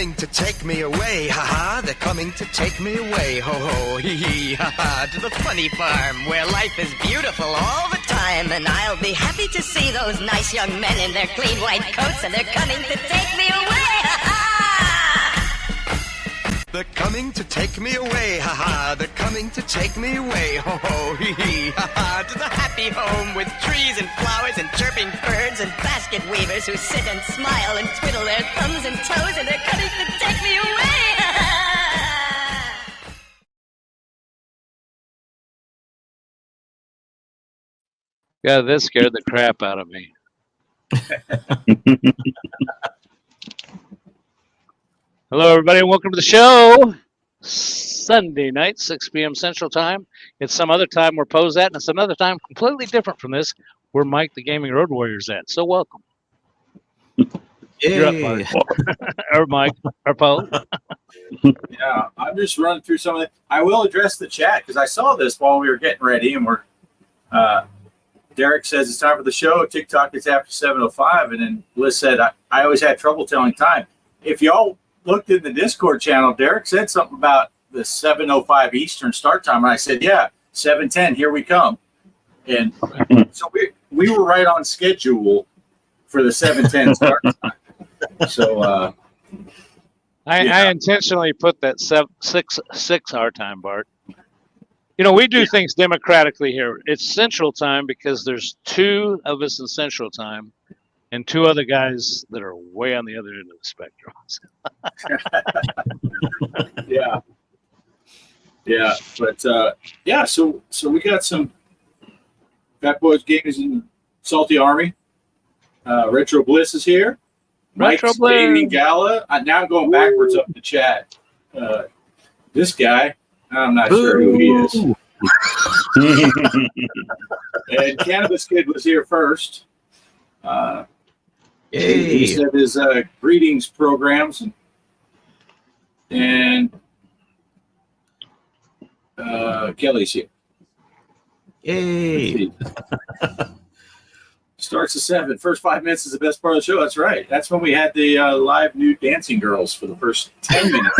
coming to take me away, ha-ha. They're coming to take me away, ho-ho, hee-hee, ha-ha. To the funny farm where life is beautiful all the time. And I'll be happy to see those nice young men in their clean white coats. And they're coming to take me away, ha-ha. They're coming to take me away, ha-ha. They're coming to take me away, ho-ho, hee-hee, ha-ha. To the happy home with trees and flowers and chirping birds and basket weavers who sit and smile and twiddle their thumbs and toes. And they're coming to take me away, ha-ha. Yeah, this scared the crap out of me. Hello, everybody, and welcome to the show. Sunday night, 6 p.m. Central Time. It's some other time where Poe's at, and it's another time completely different from this, where Mike, the Gaming Road Warrior's at. So welcome. You're up, Mark. Or Mike, or Poe. Yeah, I'm just running through some of it. I will address the chat because I saw this while we were getting ready, and Derek says it's time for the show. TikTok is after 7:05, and then Liz said I always had trouble telling time. If y'all looked in the Discord channel, Derek said something about the 7:05 Eastern start time, and I said, yeah, 7:10, here we come. And so we were right on schedule for the 7:10 start time. So I intentionally put that 6 our time, Bart. You know, we do things democratically here. It's Central Time because there's 2 of us in Central Time and 2 other guys that are way on the other end of the spectrum. Yeah. But so we got some Fat Boys Gamers in Salty Army. Retro Bliss is here. Mike's Gaming Gala. Now going backwards up the chat. This guy, I'm not sure who he is. And Cannabis Kid was here first. He said his greetings programs and Kelly's here. Yay! Starts at 7. First 5 minutes is the best part of the show. That's right. That's when we had the live nude dancing girls for the first 10 minutes.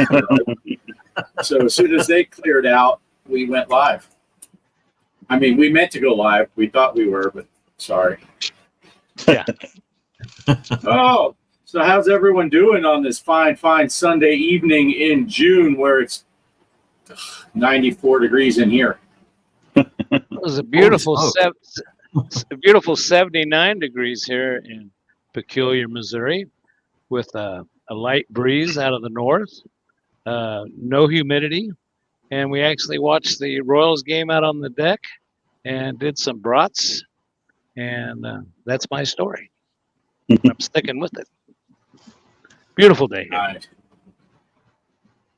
So as soon as they cleared out, we went live. I mean, we meant to go live. We thought we were, but sorry. Yeah. Oh, so how's everyone doing on this fine Sunday evening in June where it's 94 degrees in here? It was a beautiful, beautiful 79 degrees here in Peculiar, Missouri, with a light breeze out of the north, no humidity, and we actually watched the Royals game out on the deck and did some brats, and that's my story. I'm sticking with it. Beautiful day here.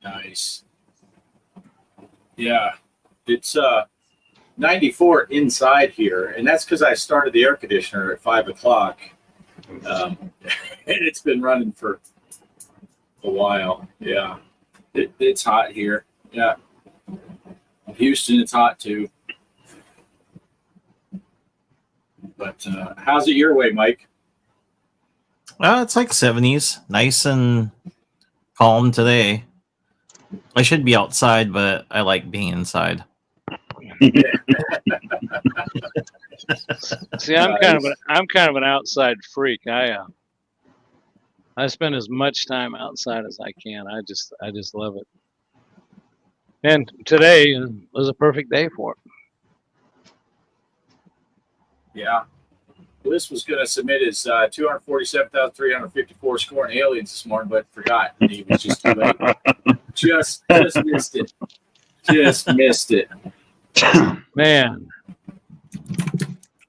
Nice. Yeah, it's 94 inside here, and that's because I started the air conditioner at 5 o'clock, and it's been running for a while. Yeah, it's hot here. Yeah, Houston, it's hot too. But how's it your way, Mike? It's like 70s, nice and calm today. I should be outside, but I like being inside. See, I'm kind of an outside freak. I spend as much time outside as I can. I just love it. And today was a perfect day for it. Yeah. Bliss was going to submit his 247,354 score in Aliens this morning, but forgot. He was just too late. Just missed it. Just missed it. Man.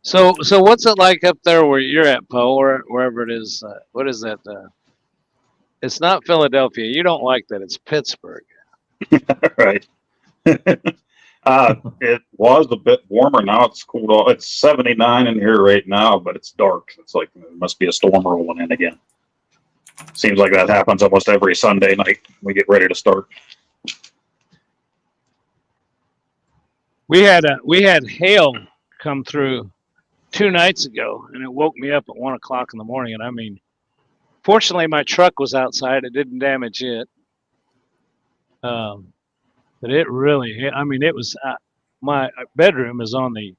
So what's it like up there where you're at, Poe, or wherever it is? What is that? It's not Philadelphia. You don't like that. It's Pittsburgh. Right. It was a bit warmer. Now it's cooled off. It's 79 in here right now, but it's dark. It's like there must be a storm rolling in again. Seems like that happens almost every Sunday night. We get ready to start. We had hail come through 2 nights ago, and it woke me up at 1 o'clock in the morning. And I mean, Fortunately, my truck was outside. It didn't damage it. But it really hit. I mean, it was my bedroom is on the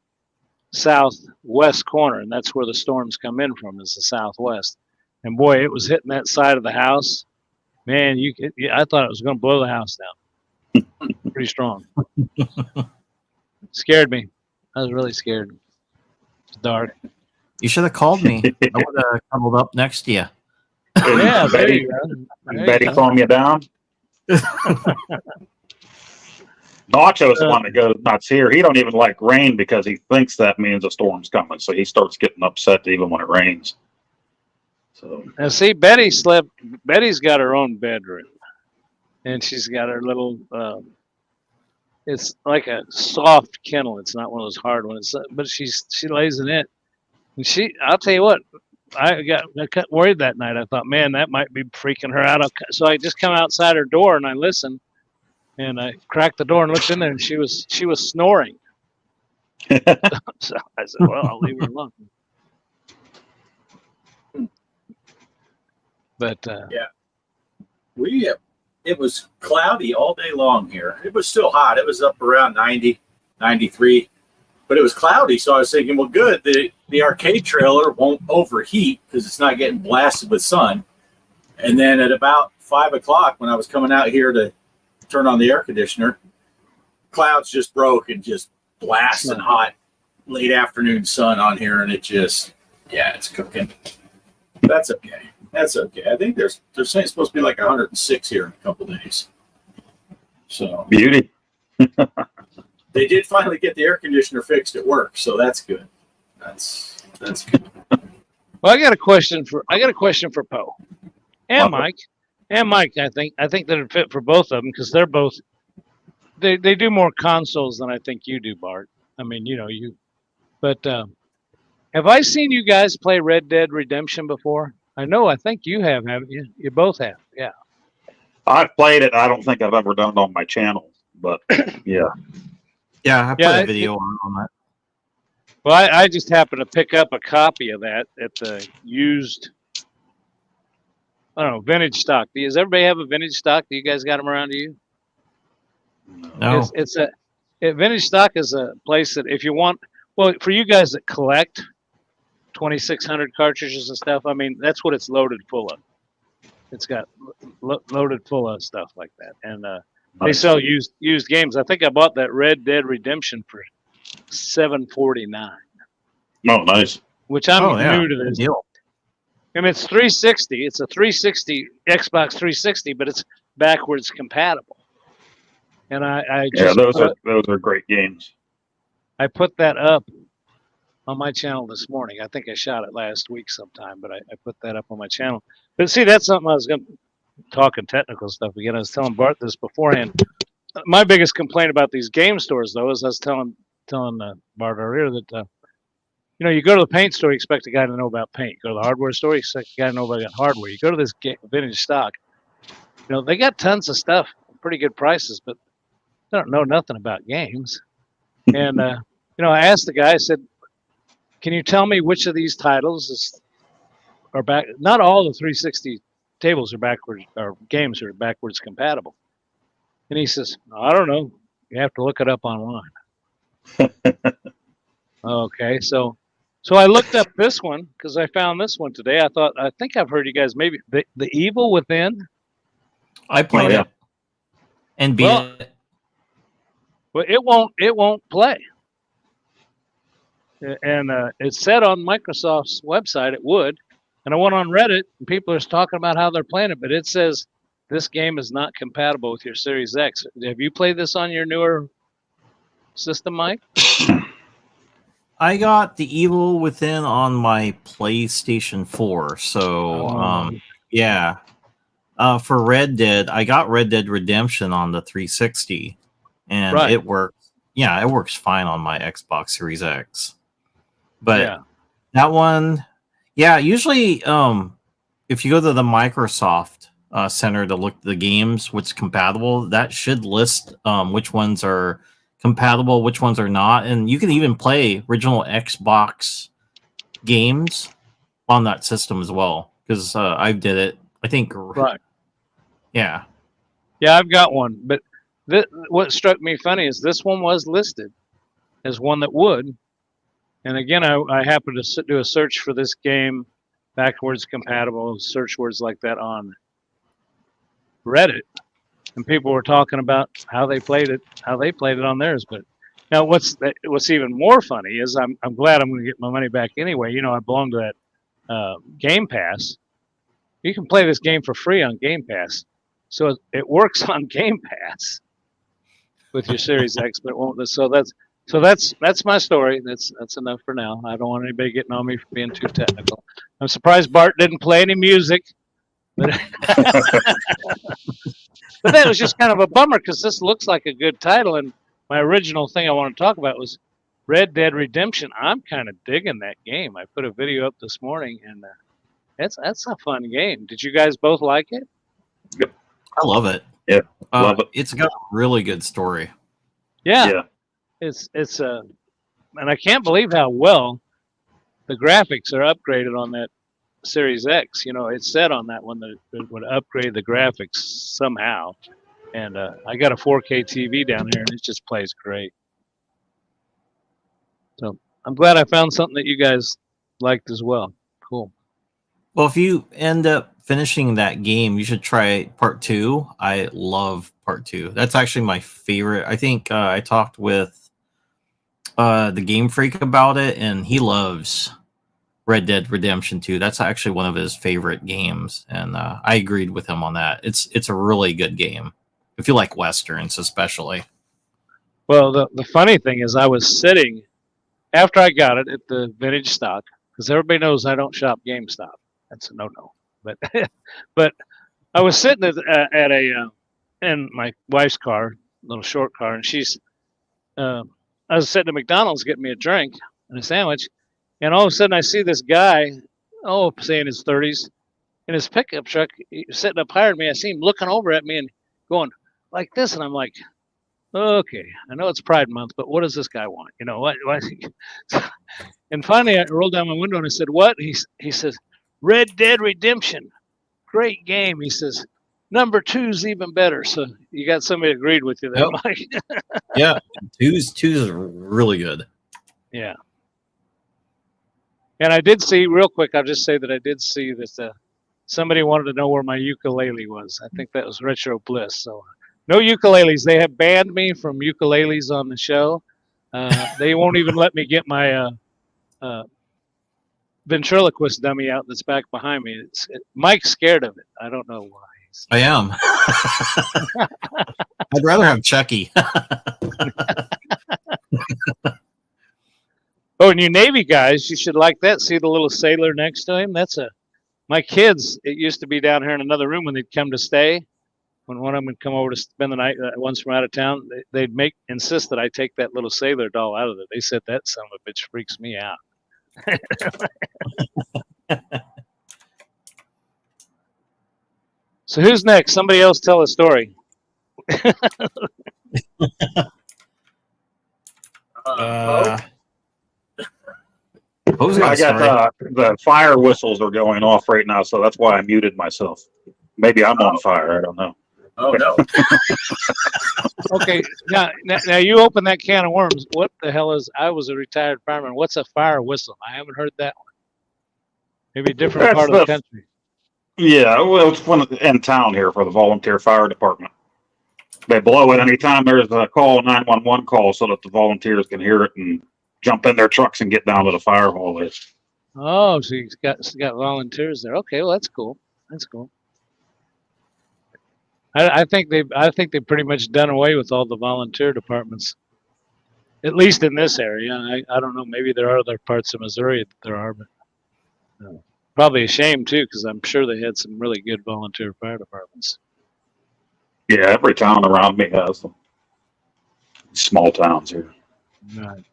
southwest corner, and that's where the storms come in from, is the southwest. And boy, it was hitting that side of the house. Man, I thought it was going to blow the house down. Pretty strong. Scared me. I was really scared. It's dark. You should have called me. I would have cuddled up next to you. Yeah, Betty, Betty calm you down. Nacho's the one that goes nuts here. He don't even like rain because he thinks that means a storm's coming. So he starts getting upset even when it rains. So now see, Betty's got her own bedroom, and she's got her little. It's like a soft kennel. It's not one of those hard ones, but she lays in it, and I'll tell you what. I got worried that night. I thought, man, that might be freaking her out. So I just come outside her door and I listened, and I cracked the door and looked in there, and she was snoring. So I said, well, I'll leave her alone. But it was cloudy all day long here. It was still hot. It was up around 90, 93. But it was cloudy, so I was thinking, well, good. The arcade trailer won't overheat because it's not getting blasted with sun. And then at about 5 o'clock, when I was coming out here to turn on the air conditioner, clouds just broke and just blasting hot late afternoon sun on here, and it's cooking. That's okay. That's okay. I think they're saying it's supposed to be like 106 here in a couple days. So beauty. They did finally get the air conditioner fixed at work, so that's good. That's good. Well, I got a question for Poe and Mike. And Mike, I think that it fit for both of them because they're both they do more consoles than I think you do, Bart. I mean, but have I seen you guys play Red Dead Redemption before? I think you have, haven't you? You both have, yeah. I've played it. I don't think I've ever done it on my channel, but yeah. Yeah, I put a video on that. Well, I just happened to pick up a copy of that at the used, I don't know, vintage stock. Does everybody have a vintage stock? Do you guys got them around you? No. Vintage stock is a place that if you want, well, for you guys that collect 2,600 cartridges and stuff, I mean, that's what it's loaded full of. It's got loaded full of stuff like that. And they sell used games. I think I bought that Red Dead Redemption for $749. Oh, nice. Which I'm new to this. Deal. I mean, it's 360. It's a 360 Xbox 360, but it's backwards compatible. And I just those are great games. I put that up on my channel this morning. I think I shot it last week sometime, but I put that up on my channel. But see, that's something I was going to talking technical stuff again. I was telling Bart this beforehand. My biggest complaint about these game stores, though, is I was telling Bart earlier that you go to the paint store, you expect a guy to know about paint. You go to the hardware store, you expect a guy to know about hardware. You go to this vintage stock, they got tons of stuff, pretty good prices, but they don't know nothing about games. And I asked the guy, I said, "Can you tell me which of these titles are back?" Not all the 360 tables are backwards, or games are backwards compatible. And he says, "I don't know. You have to look it up online." Okay, so I looked up this one because I found this one today. I think I've heard you guys maybe the Evil Within. I played it and beat it. Well, it won't play. And it said on Microsoft's website it would. And I went on Reddit, and people are talking about how they're playing it, but it says this game is not compatible with your Series X. Have you played this on your newer system, Mike? I got the Evil Within on my PlayStation 4. So, for Red Dead, I got Red Dead Redemption on the 360, and it works. Yeah, it works fine on my Xbox Series X. But that one... Yeah, usually if you go to the Microsoft Center to look at the games, what's compatible, that should list which ones are compatible, which ones are not. And you can even play original Xbox games on that system as well. because I did it. I think. Right. Yeah. Yeah, I've got one. But what struck me funny is this one was listed as one that would. And again, I happened to do a search for this game, backwards compatible, search words like that on Reddit. And people were talking about how they played it on theirs. But now what's even more funny is I'm glad I'm going to get my money back anyway. You know, I belong to that Game Pass. You can play this game for free on Game Pass. So it works on Game Pass with your Series X, but it won't. So that's my story. That's enough for now. I don't want anybody getting on me for being too technical. I'm surprised Bart didn't play any music. But but that was just kind of a bummer because this looks like a good title. And my original thing I want to talk about was Red Dead Redemption. I'm kind of digging that game. I put a video up this morning, and that's a fun game. Did you guys both like it? Yep. I love it. Yeah, love it. It's got a really good story. Yeah. It's and I can't believe how well the graphics are upgraded on that Series X. You know, it said on that one that it would upgrade the graphics somehow. And I got a 4K TV down here, and it just plays great. So I'm glad I found something that you guys liked as well. Cool. Well, if you end up finishing that game, you should try part 2. I love part 2. That's actually my favorite. I think I talked with the Game Freak about it, and he loves Red Dead Redemption 2. That's actually one of his favorite games, and I agreed with him on that. It's a really good game if you like westerns, especially. Well, the funny thing is, I was sitting after I got it at the vintage stock, because everybody knows I don't shop GameStop. That's a no-no. But I was sitting at in my wife's car, little short car, and I was sitting at McDonald's getting me a drink and a sandwich, and all of a sudden I see this guy, say in his 30s, in his pickup truck, sitting up higher than me. I see him looking over at me and going like this, and I'm like, okay, I know it's Pride Month, but what does this guy want? You know what? And finally, I rolled down my window and I said, "What?" He says, "Red Dead Redemption, great game." He says, "Number 2's even better." So you got somebody agreed with you there, Yep. Mike. Yeah, two's really good. Yeah. And I did see, real quick, I'll just say that I did see that somebody wanted to know where my ukulele was. I think that was Retro Bliss. So no ukuleles. They have banned me from ukuleles on the show. They won't even let me get my ventriloquist dummy out that's back behind me. Mike's scared of it. I don't know why. I am. I'd rather have Chucky. Oh, and you Navy guys, you should like that. See the little sailor next to him? My kids, it used to be down here in another room when they'd come to stay. When one of them would come over to spend the night once from out of town, they'd insist that I take that little sailor doll out of it. They said that son of a bitch freaks me out. So who's next? Somebody else tell a story. I got the fire whistles are going off right now, so that's why I muted myself. Maybe I'm on fire. I don't know. Oh no! Okay, now you open that can of worms. What the hell is? I was a retired fireman. What's a fire whistle? I haven't heard that one. Maybe a different part of the country. Yeah, well, it's one in town here for the volunteer fire department. They blow it anytime there's a call, 911 call, so that the volunteers can hear it and jump in their trucks and get down to the fire hall. Oh, so you got volunteers there. Okay, well that's cool. That's cool. I think they've pretty much done away with all the volunteer departments, at least in this area. I don't know. Maybe there are other parts of Missouri that there are, but probably a shame too, because I'm sure they had some really good volunteer fire departments. Yeah, every town around me has them. Small towns here. Right.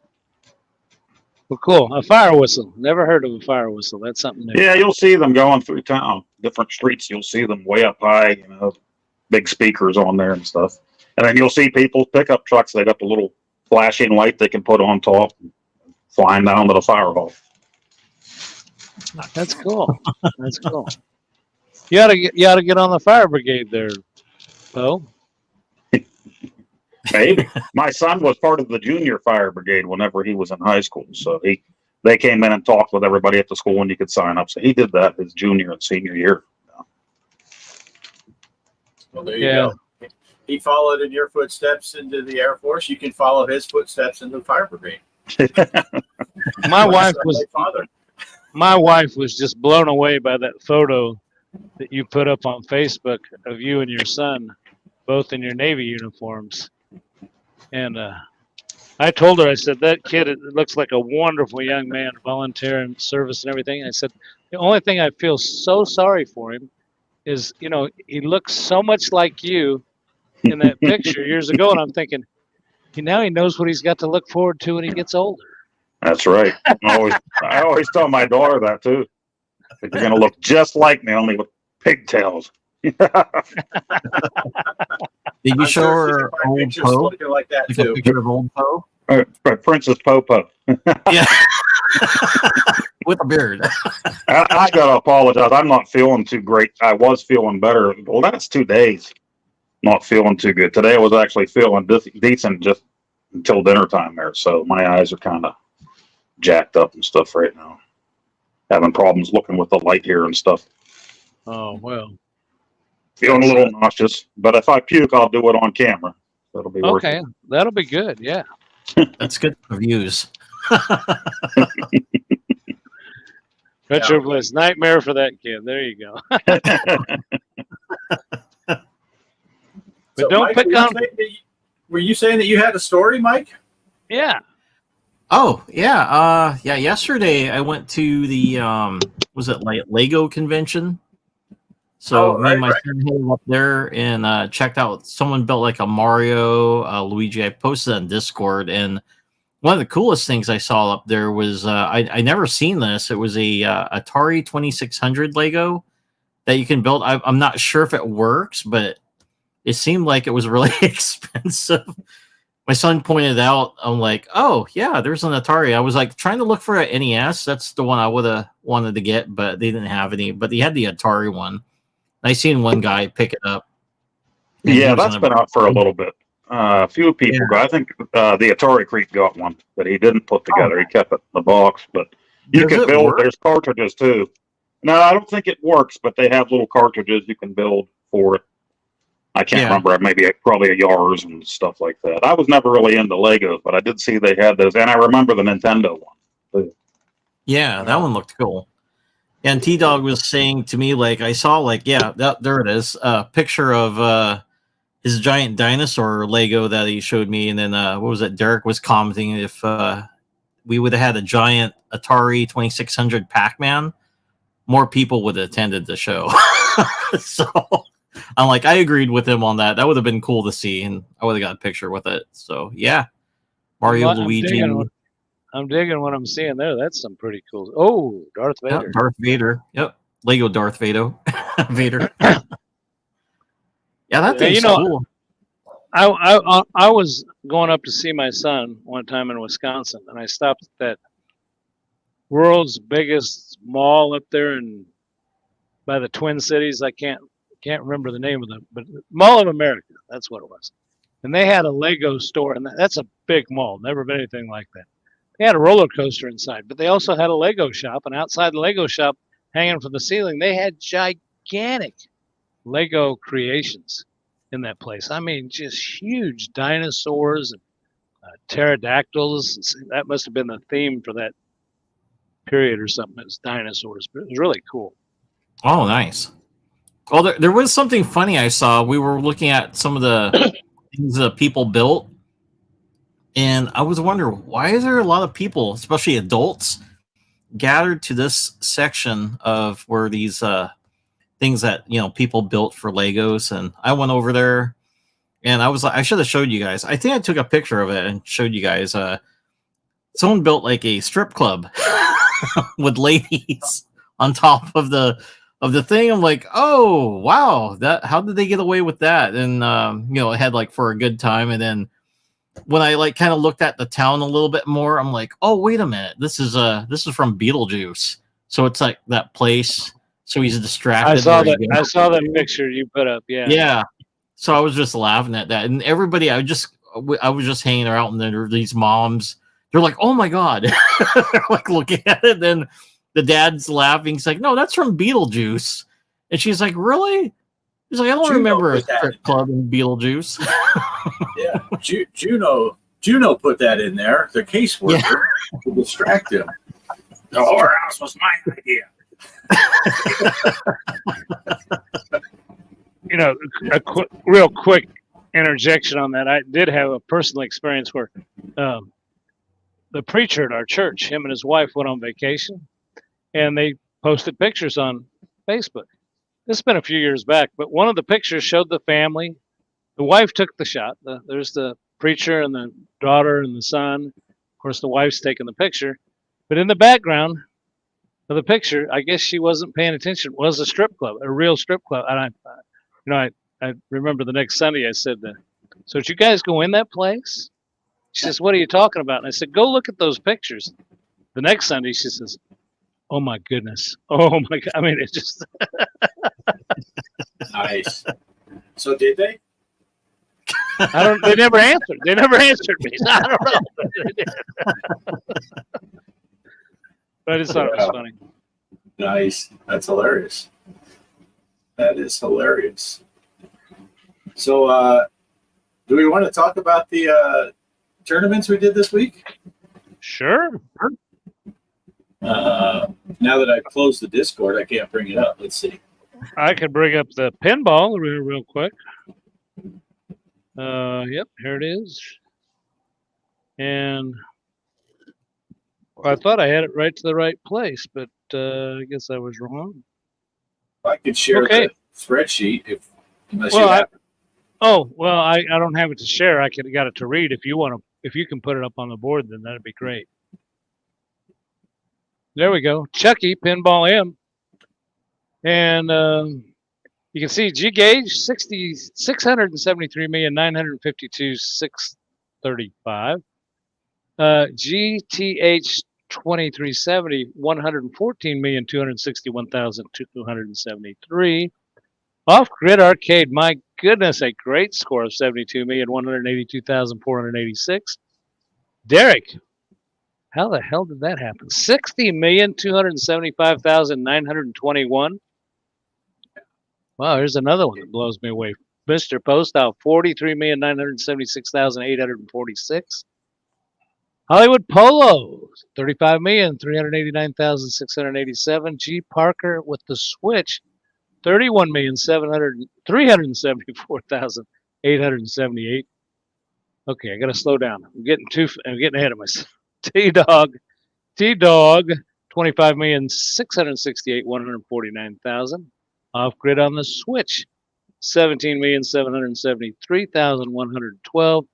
Well, cool. A fire whistle. Never heard of a fire whistle. That's something new. Yeah, you'll see them going through town. Different streets, you'll see them way up high, big speakers on there and stuff. And then you'll see people's pickup trucks. They got the little flashing light they can put on top, flying down to the fire hall. That's cool. That's cool. You ought to get on the fire brigade there, Bo. Maybe. My son was part of the junior fire brigade whenever he was in high school. So they came in and talked with everybody at the school and you could sign up. So he did that his junior and senior year. Well, there you go. He followed in your footsteps into the Air Force. You can follow his footsteps into the fire brigade. My wife was just blown away by that photo that you put up on Facebook of you and your son, both in your Navy uniforms. And I told her, I said, that kid looks like a wonderful young man, volunteer and service and everything. I said, the only thing I feel so sorry for him is, he looks so much like you in that picture years ago. And I'm thinking, now he knows what he's got to look forward to when he gets older. That's right. I always tell my daughter that too. You're going to look just like me, only with pigtails. Did you show her old Poe? Like that too. A picture of old Poe? Princess Popo. Yeah. With a beard. I got to apologize. I'm not feeling too great. I was feeling better. Well, that's 2 days. Not feeling too good. Today I was actually feeling decent just until dinner time there. So my eyes are kind of jacked up and stuff right now. Having problems looking with the light here and stuff. Oh, well. Feeling a little nauseous, but if I puke, I'll do it on camera. That'll be worth it. That'll be good. Yeah, that's good for views. Retro Bliss, nightmare for that kid. There you go. But so don't Mike, pick on. Were you saying that you had a story, Mike? Yeah. Oh yeah. Yesterday I went to the was it like Lego convention? So me and my friend headed up there and checked out. Someone built like a Mario, Luigi. I posted on Discord, and one of the coolest things I saw up there was I never seen this. It was a Atari 2600 Lego that you can build. I'm not sure if it works, but it seemed like it was really expensive. My son pointed out. I'm like, oh yeah, there's an Atari. I was like trying to look for an NES. That's the one I would have wanted to get, but they didn't have any. But they had the Atari one. I seen one guy pick it up. Yeah, that's been out for a little bit. A few people got. I think the Atari Creep got one that he didn't put together. He kept it in the box, but you can build. There's cartridges too. No, I don't think it works, but they have little cartridges you can build for it. I can't remember. Probably a Yars and stuff like that. I was never really into Legos, but I did see they had those, and I remember the Nintendo one too. Yeah, that one looked cool. And T-Dog was saying to me, like, I saw, like, there it is, a picture of his giant dinosaur Lego that he showed me. And then, what was it? Derek was commenting if we would have had a giant Atari 2600 Pac-Man, more people would have attended the show. So I'm like, I agreed with him on that. That would have been cool to see, and I would have got a picture with it. So, yeah. Mario, Luigi. I'm digging what I'm seeing there. That's some pretty cool. Oh, Darth Vader. Yep, Darth Vader. Yep. Lego Darth Vader. Vader. Yeah, that thing's cool. I was going up to see my son one time in Wisconsin, and I stopped at that world's biggest mall up there by the Twin Cities. I can't remember the name of them, but Mall of America. That's what it was. And they had a Lego store, and that's a big mall. Never been anything like that. They had a roller coaster inside, but they also had a Lego shop. And outside the Lego shop, hanging from the ceiling, they had gigantic Lego creations in that place. I mean, just huge dinosaurs and pterodactyls. That must have been the theme for that period or something. It was dinosaurs, but it was really cool. Oh, nice. Well, there was something funny I saw. We were looking at some of the things that people built. And I was wondering, why is there a lot of people, especially adults, gathered to this section of where these things that, people built for Legos? And I went over there, and I was like, I should have showed you guys. I think I took a picture of it and showed you guys. Someone built like a strip club with ladies on top of the thing. I'm like, oh wow, how did they get away with that? And it had like for a good time, and then when I like kind of looked at the town a little bit more, I'm like, oh, wait a minute. This is from Beetlejuice. So it's like that place So he's distracted. I saw that picture you put up. Yeah. Yeah. So I was just laughing at that, and everybody, I was just hanging out, and there were these moms. They're like, "Oh my god!" They're like looking at it. Then the dad's laughing. He's like, "No, that's from Beetlejuice." And she's like, "Really?" He's like, "I don't remember a strip club in Beetlejuice." Yeah, Juno put that in there. The caseworker to distract him. The whorehouse was my idea. Real quick interjection on that. I did have a personal experience where the preacher at our church, him and his wife went on vacation, and they posted pictures on Facebook. This has been a few years back, but one of the pictures showed the family. The wife took the shot. There's the preacher and the daughter and the son. Of course, the wife's taking the picture. But in the background of the picture, I guess she wasn't paying attention, was a strip club, a real strip club. And I remember the next Sunday I said, "So did you guys go in that place?" She says, "What are you talking about?" And I said, "Go look at those pictures." The next Sunday she says, "Oh my goodness. Oh my God." I mean, it's just Nice. So did they? They never answered. They never answered me. So I don't know. But I just thought it was funny. Nice. That's hilarious. That is hilarious. So, do we want to talk about the tournaments we did this week? Sure. Now that I've closed the Discord, I can't bring it up. Let's see. I could bring up the pinball real quick. Yep, here it is. And I thought I had it right to the right place, but I guess I was wrong. I could share the spreadsheet unless you have it. I don't have it to share. I got it to read. If you can put it up on the board, then that'd be great. There we go. Chucky Pinball M. And you can see G gauge 673,952,635. GTH 2370 114,261,273. Off grid arcade, my goodness, a great score of 72,182,486. Derek, how the hell did that happen? 60,275,921. Wow, here's another one that blows me away. Mr. Postout, 43,976,846. Hollywood Polo, 35,389,687. G Parker with the Switch, 31,374,878. Okay, I got to slow down. I'm getting ahead of myself. T-Dog, 25,668,149,000. Off grid on the Switch, 17,773,112.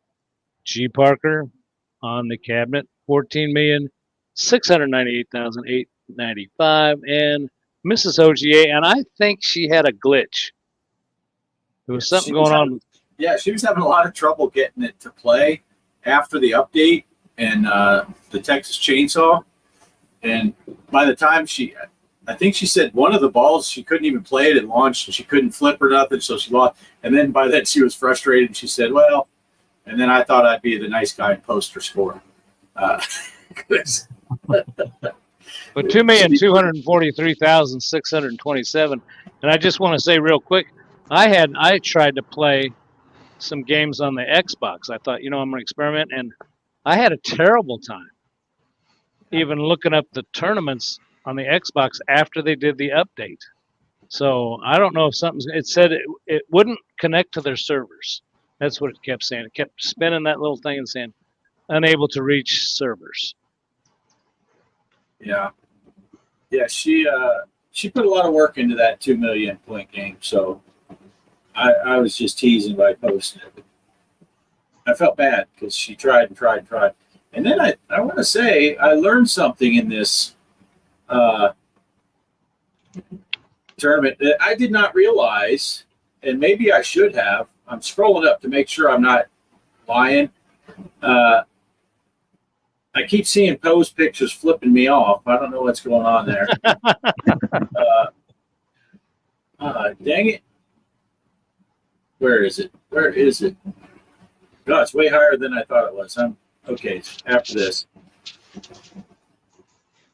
G Parker on the cabinet, 14,698,895. And Mrs. OGA, and I think she had a glitch. There was something going on. Yeah, she was having a lot of trouble getting it to play after the update and the Texas Chainsaw. And by the time I think she said one of the balls, she couldn't even play it at launch, and she couldn't flip or nothing, so she lost. And then by then she was frustrated, and she said, well, and then I thought I'd be the nice guy and post her score. But 2,243,627. And I just want to say real quick, I tried to play some games on the Xbox. I thought, I'm going to experiment, and I had a terrible time even looking up the tournaments on the Xbox after they did the update. So I don't know if it said it wouldn't connect to their servers. That's what it kept saying. It kept spinning that little thing and saying unable to reach servers. Yeah. Yeah, she put a lot of work into that 2 million point game. So I was just teasing by posting it. I felt bad because she tried and tried and tried. And then I want to say I learned something in this tournament that I did not realize, and maybe I should have. I'm scrolling up to make sure I'm not lying. I keep seeing pose pictures flipping me off. I don't know what's going on there. Dang it. Where is it? Where is it? No, it's way higher than I thought it was. Okay, after this.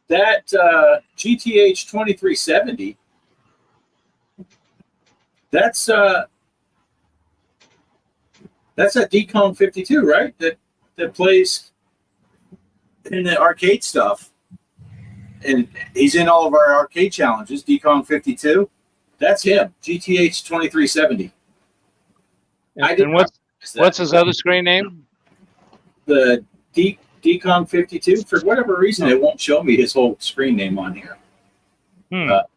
That GTH 2370, that's that Decon 52, right? That plays in the arcade stuff. And he's in all of our arcade challenges, Decon 52. That's him, GTH 2370. And what's his other screen name? The Decon 52. For whatever reason, it won't show me his whole screen name on here. But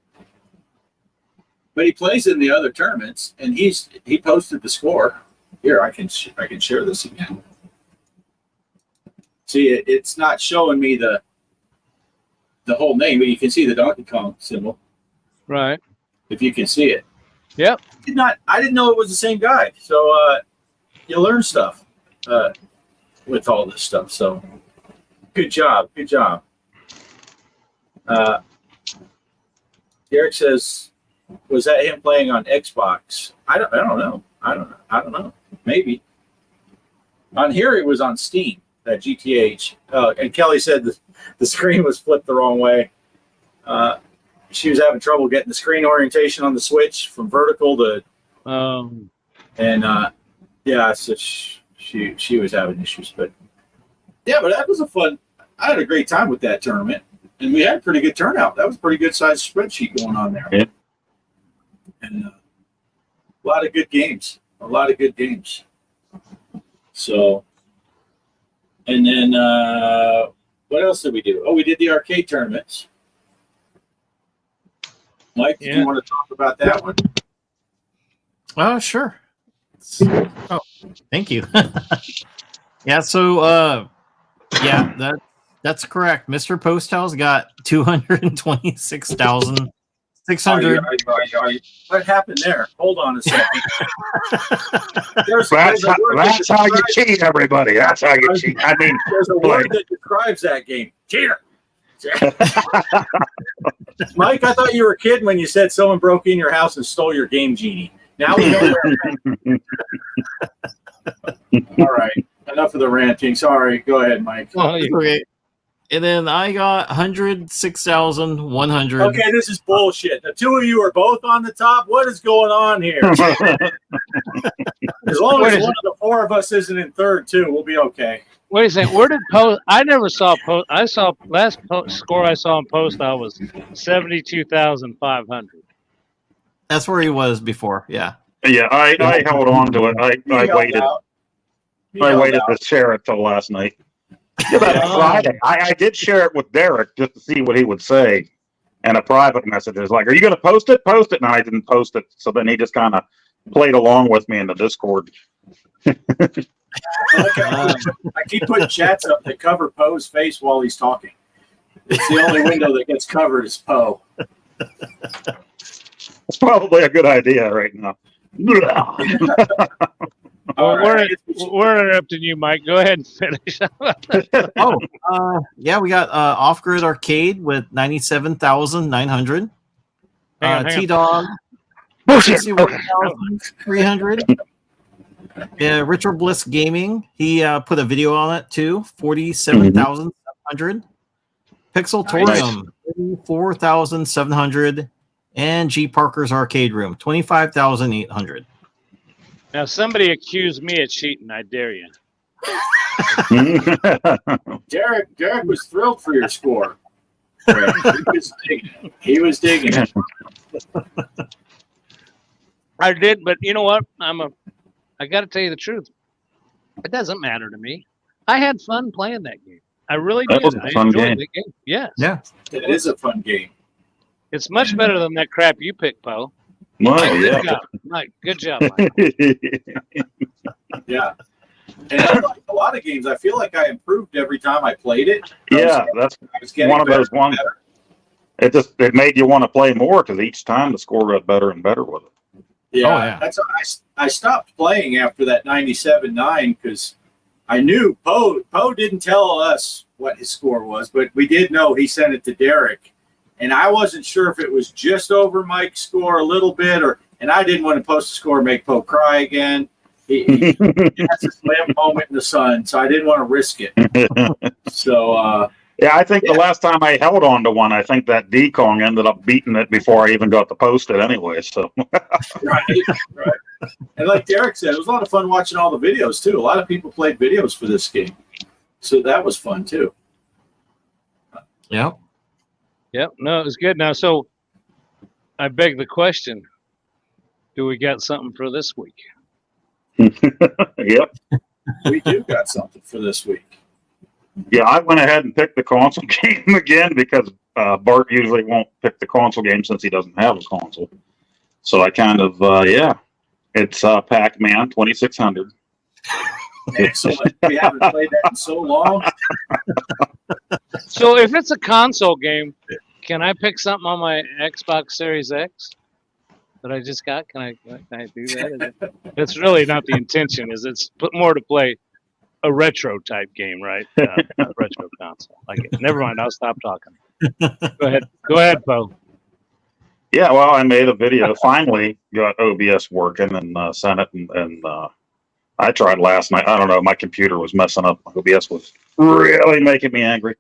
he plays in the other tournaments, and he posted the score. Here, I can share this again. See, it's not showing me the whole name, but you can see the Donkey Kong symbol. Right. If you can see it. Yep. I didn't know it was the same guy. So you learn stuff with all this stuff. So good job. Good job. Derek says, was that him playing on Xbox? I don't know. I don't know. Maybe. On here it was on Steam, that GTH. And Kelly said the screen was flipped the wrong way. She was having trouble getting the screen orientation on the Switch from vertical to, yeah, so she was having issues, but yeah, but that was I had a great time with that tournament, and we had a pretty good turnout. That was a pretty good sized spreadsheet going on there, and a lot of good games, So, and then what else did we do? Oh, we did the arcade tournaments. Mike, do you want to talk about that one? Oh, sure. Oh, thank you. Yeah, so that's correct. Mr. Posthouse got 226,600. What happened there? Hold on a second. That's how you cheat, everybody. That's how you cheat. I mean, there's a word that describes that game. Cheater. Mike, I thought you were kidding when you said someone broke in your house and stole your Game Genie. Now we know where. All right, enough of the ranting. Sorry, go ahead, Mike. Okay. And then I got 106,100. Okay, this is bullshit. The two of you are both on the top. What is going on here? As long as one of the four of us isn't in third, too, we'll be okay. Wait a second. Where did Post? I never saw Post. I saw score I saw in Post. I was 72,500. That's where he was before. Yeah. Yeah, I held on to it. I waited. I waited to share it till last night. Friday. I did share it with Derek just to see what he would say. And a private message is like, "Are you going to post it? Post it." And I didn't post it. So then he just kind of played along with me in the Discord. I keep putting chats up that cover Poe's face while he's talking. It's the only window that gets covered is Poe. It's probably a good idea right now. We're interrupting you, Mike. Go ahead and finish. We got Off Grid Arcade with 97,900. T-Dog 61,300. Yeah, Richard Bliss Gaming. He put a video on it too. 47,700. Pixeltorium 34,700. And G Parker's Arcade Room 25,800. Now, somebody accused me of cheating. I dare you. Derek was thrilled for your score. He was digging it. I did, but you know what? I got to tell you the truth. It doesn't matter to me. I had fun playing that game. I really did. That was a fun game. The game. Yes. Yeah. It is a fun game. It's much better than that crap you picked, Poe. Well, yeah. Good job, Mike. Yeah. And I like a lot of games. I feel like I improved every time I played it. Yeah, that's one of those ones. It made you want to play more because each time the score got better and better with it. Yeah, that's I stopped playing after that 97-9 because I knew Poe didn't tell us what his score was, but we did know he sent it to Derek, and I wasn't sure if it was just over Mike's score a little bit, and I didn't want to post a score and make Poe cry again. He has this lamp moment in the sun, so I didn't want to risk it. So, yeah, I think the last time I held on to one, I think that D-Kong ended up beating it before I even got to post it anyway. So, right. And like Derek said, it was a lot of fun watching all the videos too. A lot of people played videos for this game, so that was fun too. Yep. Yep. No, it was good. Now, so I beg the question: do we got something for this week? Yep. We do got something for this week. Yeah, I went ahead and picked the console game again because Bart usually won't pick the console game since he doesn't have a console. So I kind of, it's Pac-Man 2600. Excellent. We haven't played that in so long. So if it's a console game, can I pick something on my Xbox Series X that I just got? Can I do that? That's really not the intention. It's more to play a retro type game, right? Not a retro console. Never mind. I'll stop talking. Go ahead, Poe. Yeah, well, I made a video. Finally got OBS working and sent it. And I tried last night. I don't know. My computer was messing up. OBS was really making me angry.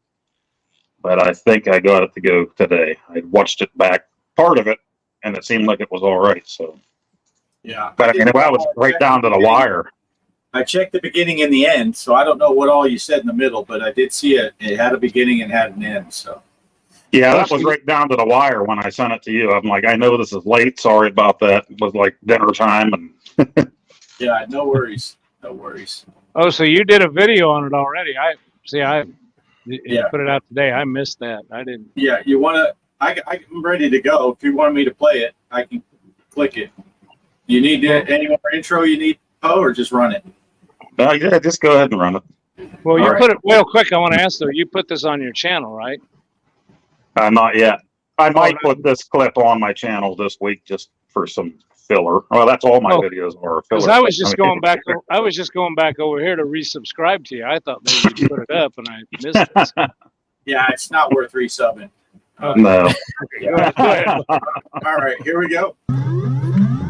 But I think I got it to go today. I watched it back, part of it, and it seemed like it was all right. So, yeah. But I mean, I was right down to the wire. I checked the beginning and the end, so I don't know what all you said in the middle, but I did see it. It had a beginning and had an end. So, yeah, that was right down to the wire when I sent it to you. I'm like, I know this is late. Sorry about that. It was like dinner time, and yeah, no worries, no worries. Oh, so you did a video on it already? You put it out today. I missed that. I didn't. Yeah, you want to? I'm ready to go. If you want me to play it, I can click it. You need any more intro? You need Poe, or just run it? Yeah, just go ahead and run it. Well, you put it real quick. I want to ask though. You put this on your channel, right? Not yet. I might put this clip on my channel this week just for some filler. Well, that's all my videos are. Because I was just going back. I was just going back over here to resubscribe to you. I thought maybe you put it up, and I missed it. Yeah, it's not worth resubbing. No. Go ahead. All right, here we go.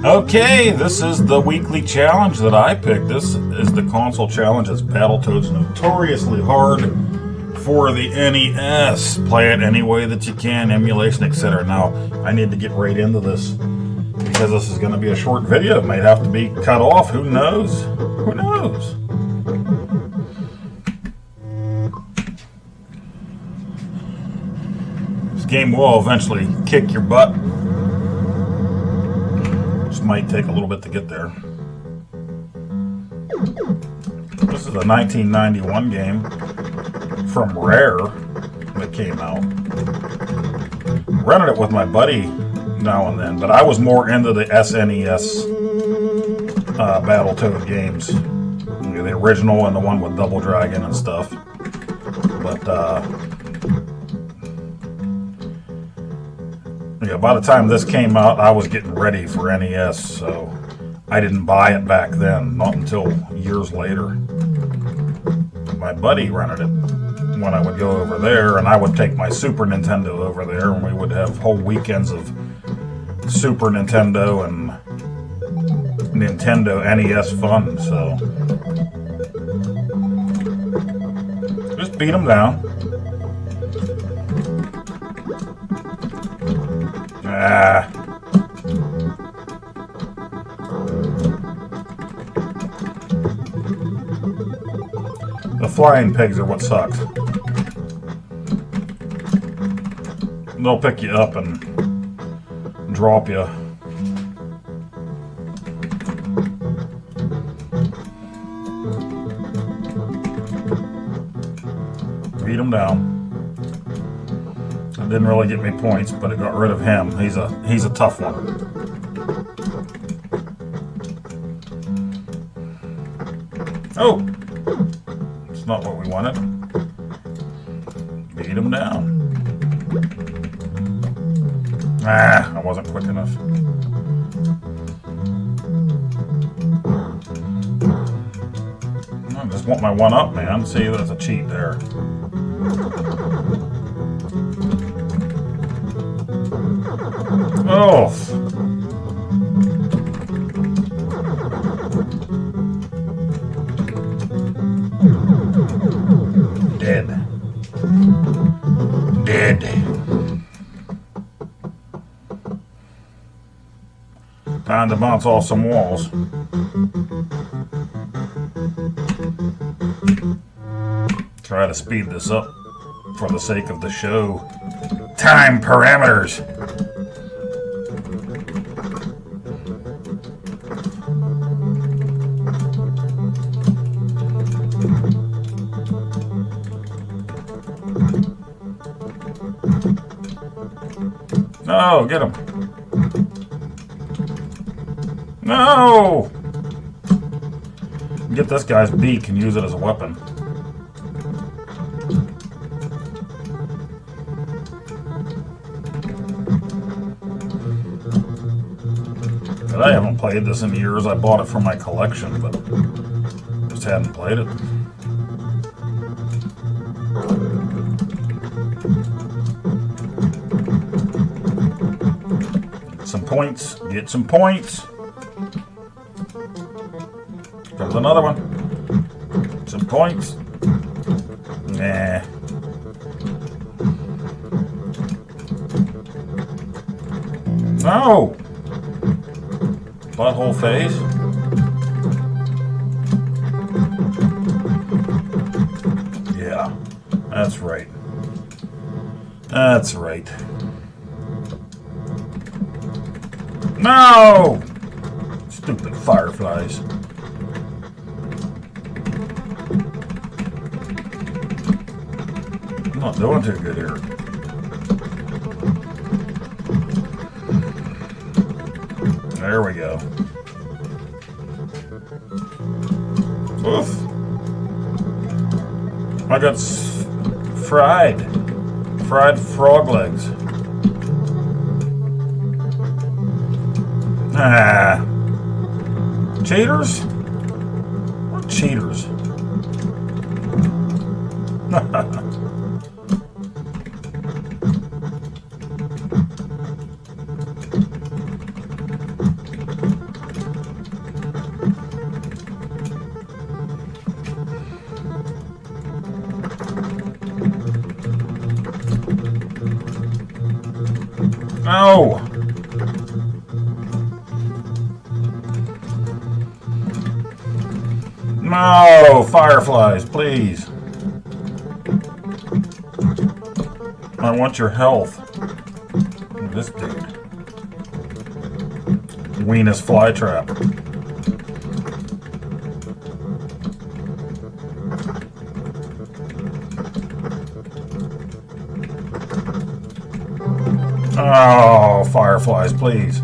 Okay, this is the weekly challenge that I picked. This is the console challenge. It's BattleToads, notoriously hard for the NES. Play it any way that you can, emulation, etc. Now, I need to get right into this because this is going to be a short video. It might have to be cut off. Who knows? Who knows? This game will eventually kick your butt. Might take a little bit to get there. This is a 1991 game from Rare that came out. Rented it with my buddy now and then, but I was more into the SNES Battletoad games. The original and the one with Double Dragon and stuff. But yeah, by the time this came out, I was getting ready for NES, so I didn't buy it back then, not until years later. My buddy rented it when I would go over there, and I would take my Super Nintendo over there, and we would have whole weekends of Super Nintendo and Nintendo NES fun, so just beat them down. The flying pigs are what sucks. They'll pick you up and drop you. Beat him down. It didn't really get me points, but it got rid of him. He's a tough one. Oh! It's not what we wanted. Beat him down. I wasn't quick enough. I just want my one up, man. See, that's a cheat there. Oh. Dead. Dead. Time to bounce off some walls. Try to speed this up for the sake of the show. Time parameters. No, get him. No! Get this guy's beak and use it as a weapon. But I haven't played this in years. I bought it for my collection, but just hadn't played it. Some points. Get some points. There's another one. Some points. Nah. No! Butthole phase. Yeah, that's right. That's right. No! Stupid fireflies. I'm not doing too good here. There we go. Oof. I got fried frog legs. Ah. Cheaters? What cheaters? No! No! Fireflies, please. I want your health. This dude. Weenus flytrap. Oh, fireflies, please.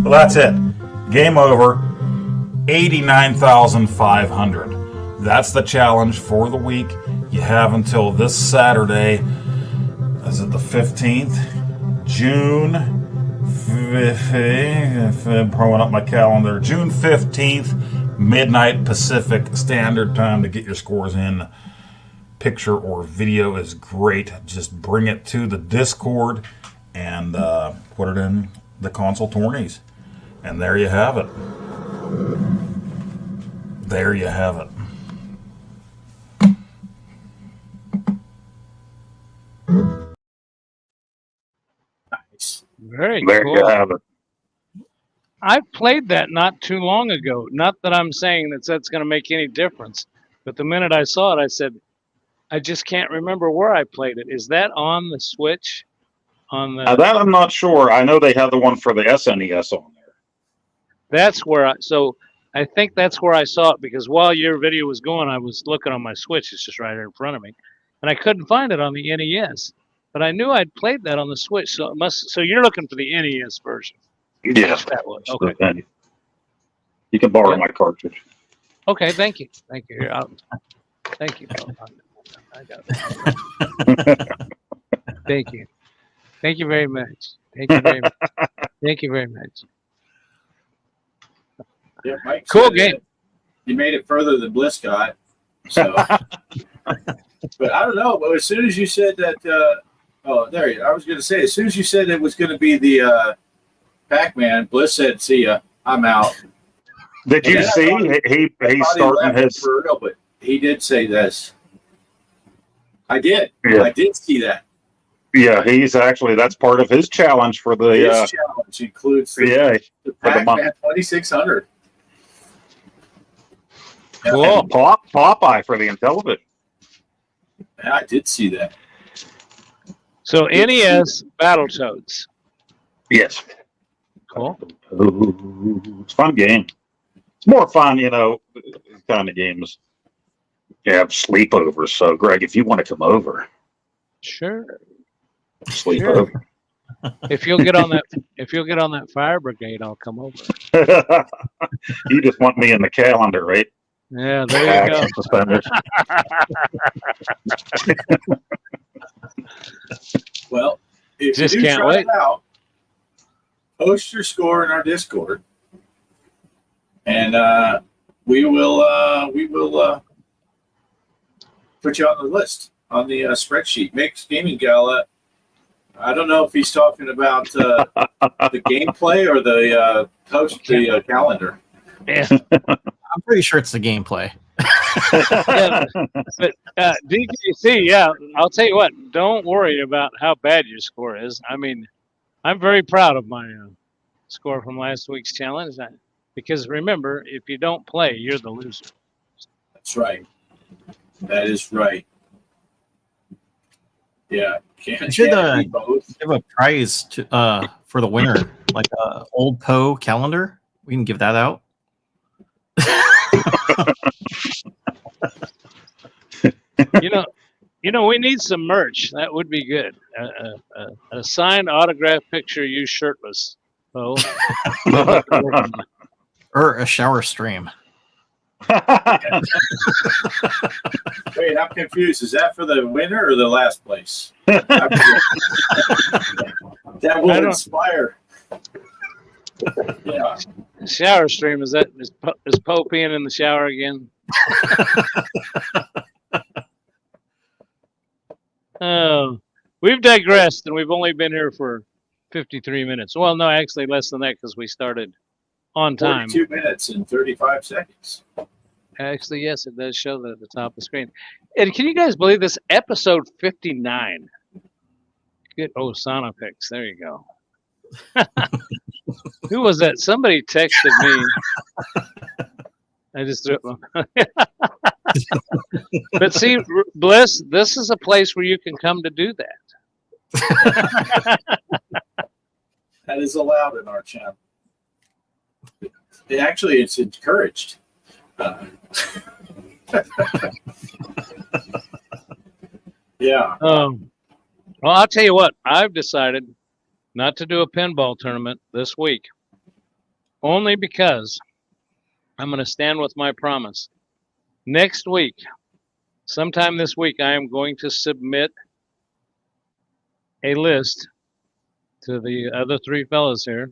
Well, that's it. Game over. 89,500. That's the challenge for the week. You have until this Saturday. Is it the 15th? June 15th. I'm pulling up my calendar. June 15th. Midnight Pacific Standard Time to get your scores in. Picture or video is great. Just bring it to the Discord and put it in the console tourneys. And there you have it. There you have it. Nice. Very There cool. you have it. I played that not too long ago. Not that I'm saying that's going to make any difference, but the minute I saw it, I said, I just can't remember where I played it. Is that on the Switch? On the That I'm not sure. I know they have the one for the SNES on there. That's where I think that's where I saw it, because while your video was going, I was looking on my Switch. It's just right here in front of me, and I couldn't find it on the NES. But I knew I'd played that on the Switch, so it must. So you're looking for the NES version? Yeah. That was okay. You can borrow my cartridge. Okay, thank you. Thank you. Thank you. I got it. Thank you. Thank you very much. Thank you very much. Thank you very much. Yeah, Mike Cool said game. You made it further than Bliss got. So, but I don't know. But as soon as you said that, I was going to say, as soon as you said it was going to be the Pac-Man, Bliss said, "See ya, I'm out." Did you see? He's starting his for real, but he did say this. I did. Yeah. I did see that. Yeah, that's part of his challenge for the. His challenge includes the Pac-Man 2600. Cool. And Popeye for the Intellivision. Yeah, I did see that. So NES Battletoads. Yes. Cool. It's a fun game. It's more fun, kind of games. You have sleepovers. So, Greg, if you want to come over, Sure. sleep Sure. over. If you'll get on that fire brigade, I'll come over. You just want me in the calendar, right? Yeah, there you go. Suspenders. Well, if Just you do can't try wait. it out, post your score in our Discord, and we will put you on the list on the spreadsheet. Mixed Gaming Gala. I don't know if he's talking about the gameplay or the calendar. Yeah. I'm pretty sure it's the gameplay. Yeah, but DKC, yeah, I'll tell you what. Don't worry about how bad your score is. I mean, I'm very proud of my score from last week's challenge. Because remember, if you don't play, you're the loser. That's right. That is right. Yeah. You should give a prize for the winner, like a old Poe calendar. We can give that out. We need some merch. That would be good. A signed autograph picture, you shirtless. Oh. Or a shower stream. Wait, I'm confused. Is that for the winner or the last place? That will inspire. Yeah. Shower stream, is Poe peeing in the shower again? Oh, we've digressed, and we've only been here for 53 minutes. Well, no, actually less than that because we started on time. 42 minutes and 35 seconds. Actually, yes, it does show that at the top of the screen. And can you guys believe this? Episode 59. Good. Oh, Sonopics. There you go. Who was that? Somebody texted me. I just threw it. But see, Bliss, this is a place where you can come to do that. That is allowed in our channel. Actually, it's encouraged. Yeah. Well, I'll tell you what. I've decided not to do a pinball tournament this week, only because I'm going to stand with my promise. Next week, sometime this week, I am going to submit a list to the other three fellas here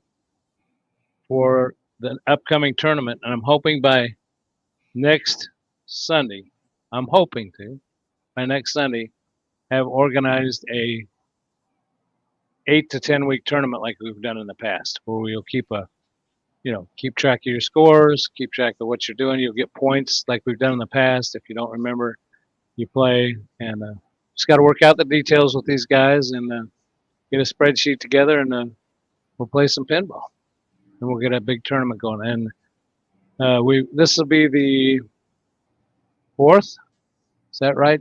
for the upcoming tournament, and I'm hoping by next Sunday, by next Sunday, have organized a 8 to 10 week tournament like we've done in the past, where we'll keep track of your scores, keep track of what you're doing. You'll get points like we've done in the past. If you don't remember, you play, and just got to work out the details with these guys and get a spreadsheet together, and we'll play some pinball, and we'll get a big tournament going. And this will be the 4th. Is that right?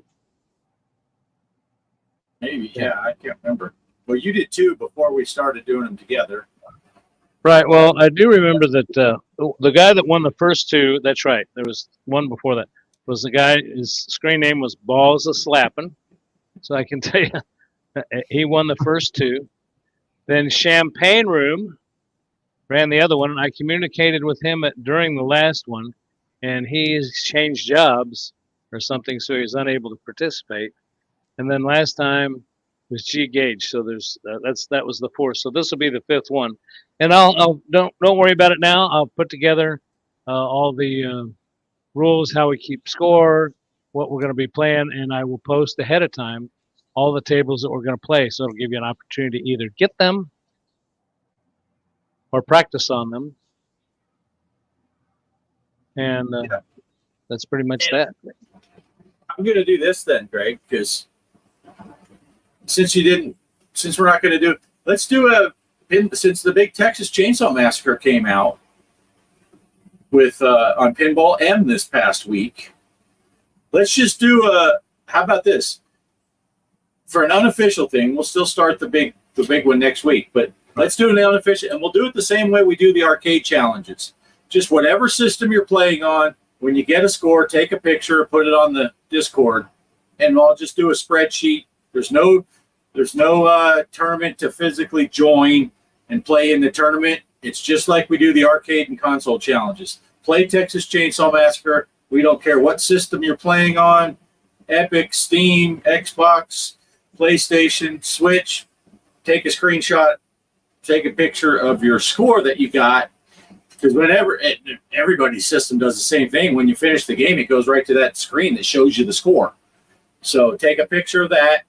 Maybe. Yeah, I can't remember. Well, you did 2 before we started doing them together. Right. Well, I do remember that the guy that won the first 2, that's right. There was one before that. Was the guy, his screen name was Balls a Slappin'. So I can tell you, he won the first 2. Then Champagne Room ran the other one, and I communicated with him during the last one, and he's changed jobs or something, so he's unable to participate. And then last time was G Gage, so that was the 4th. So this will be the 5th one, and I'll don't worry about it now. I'll put together all the rules, how we keep score, what we're going to be playing, and I will post ahead of time all the tables that we're going to play. So it'll give you an opportunity to either get them or practice on them. And that's pretty much that. I'm going to do this then, Greg, because since we're not going to do, let's do since the big Texas Chainsaw Massacre came out with on Pinball M this past week, let's just do how about this? For an unofficial thing, we'll still start the big one next week, but let's do an unofficial, and we'll do it the same way we do the arcade challenges. Just whatever system you're playing on, when you get a score, take a picture, put it on the Discord, and I'll just do a spreadsheet. There's no tournament to physically join and play in the tournament. It's just like we do the arcade and console challenges. Play Texas Chainsaw Massacre. We don't care what system you're playing on, Epic, Steam, Xbox, PlayStation, Switch. Take a screenshot, take a picture of your score that you got. Because everybody's system does the same thing. When you finish the game, it goes right to that screen that shows you the score. So take a picture of that.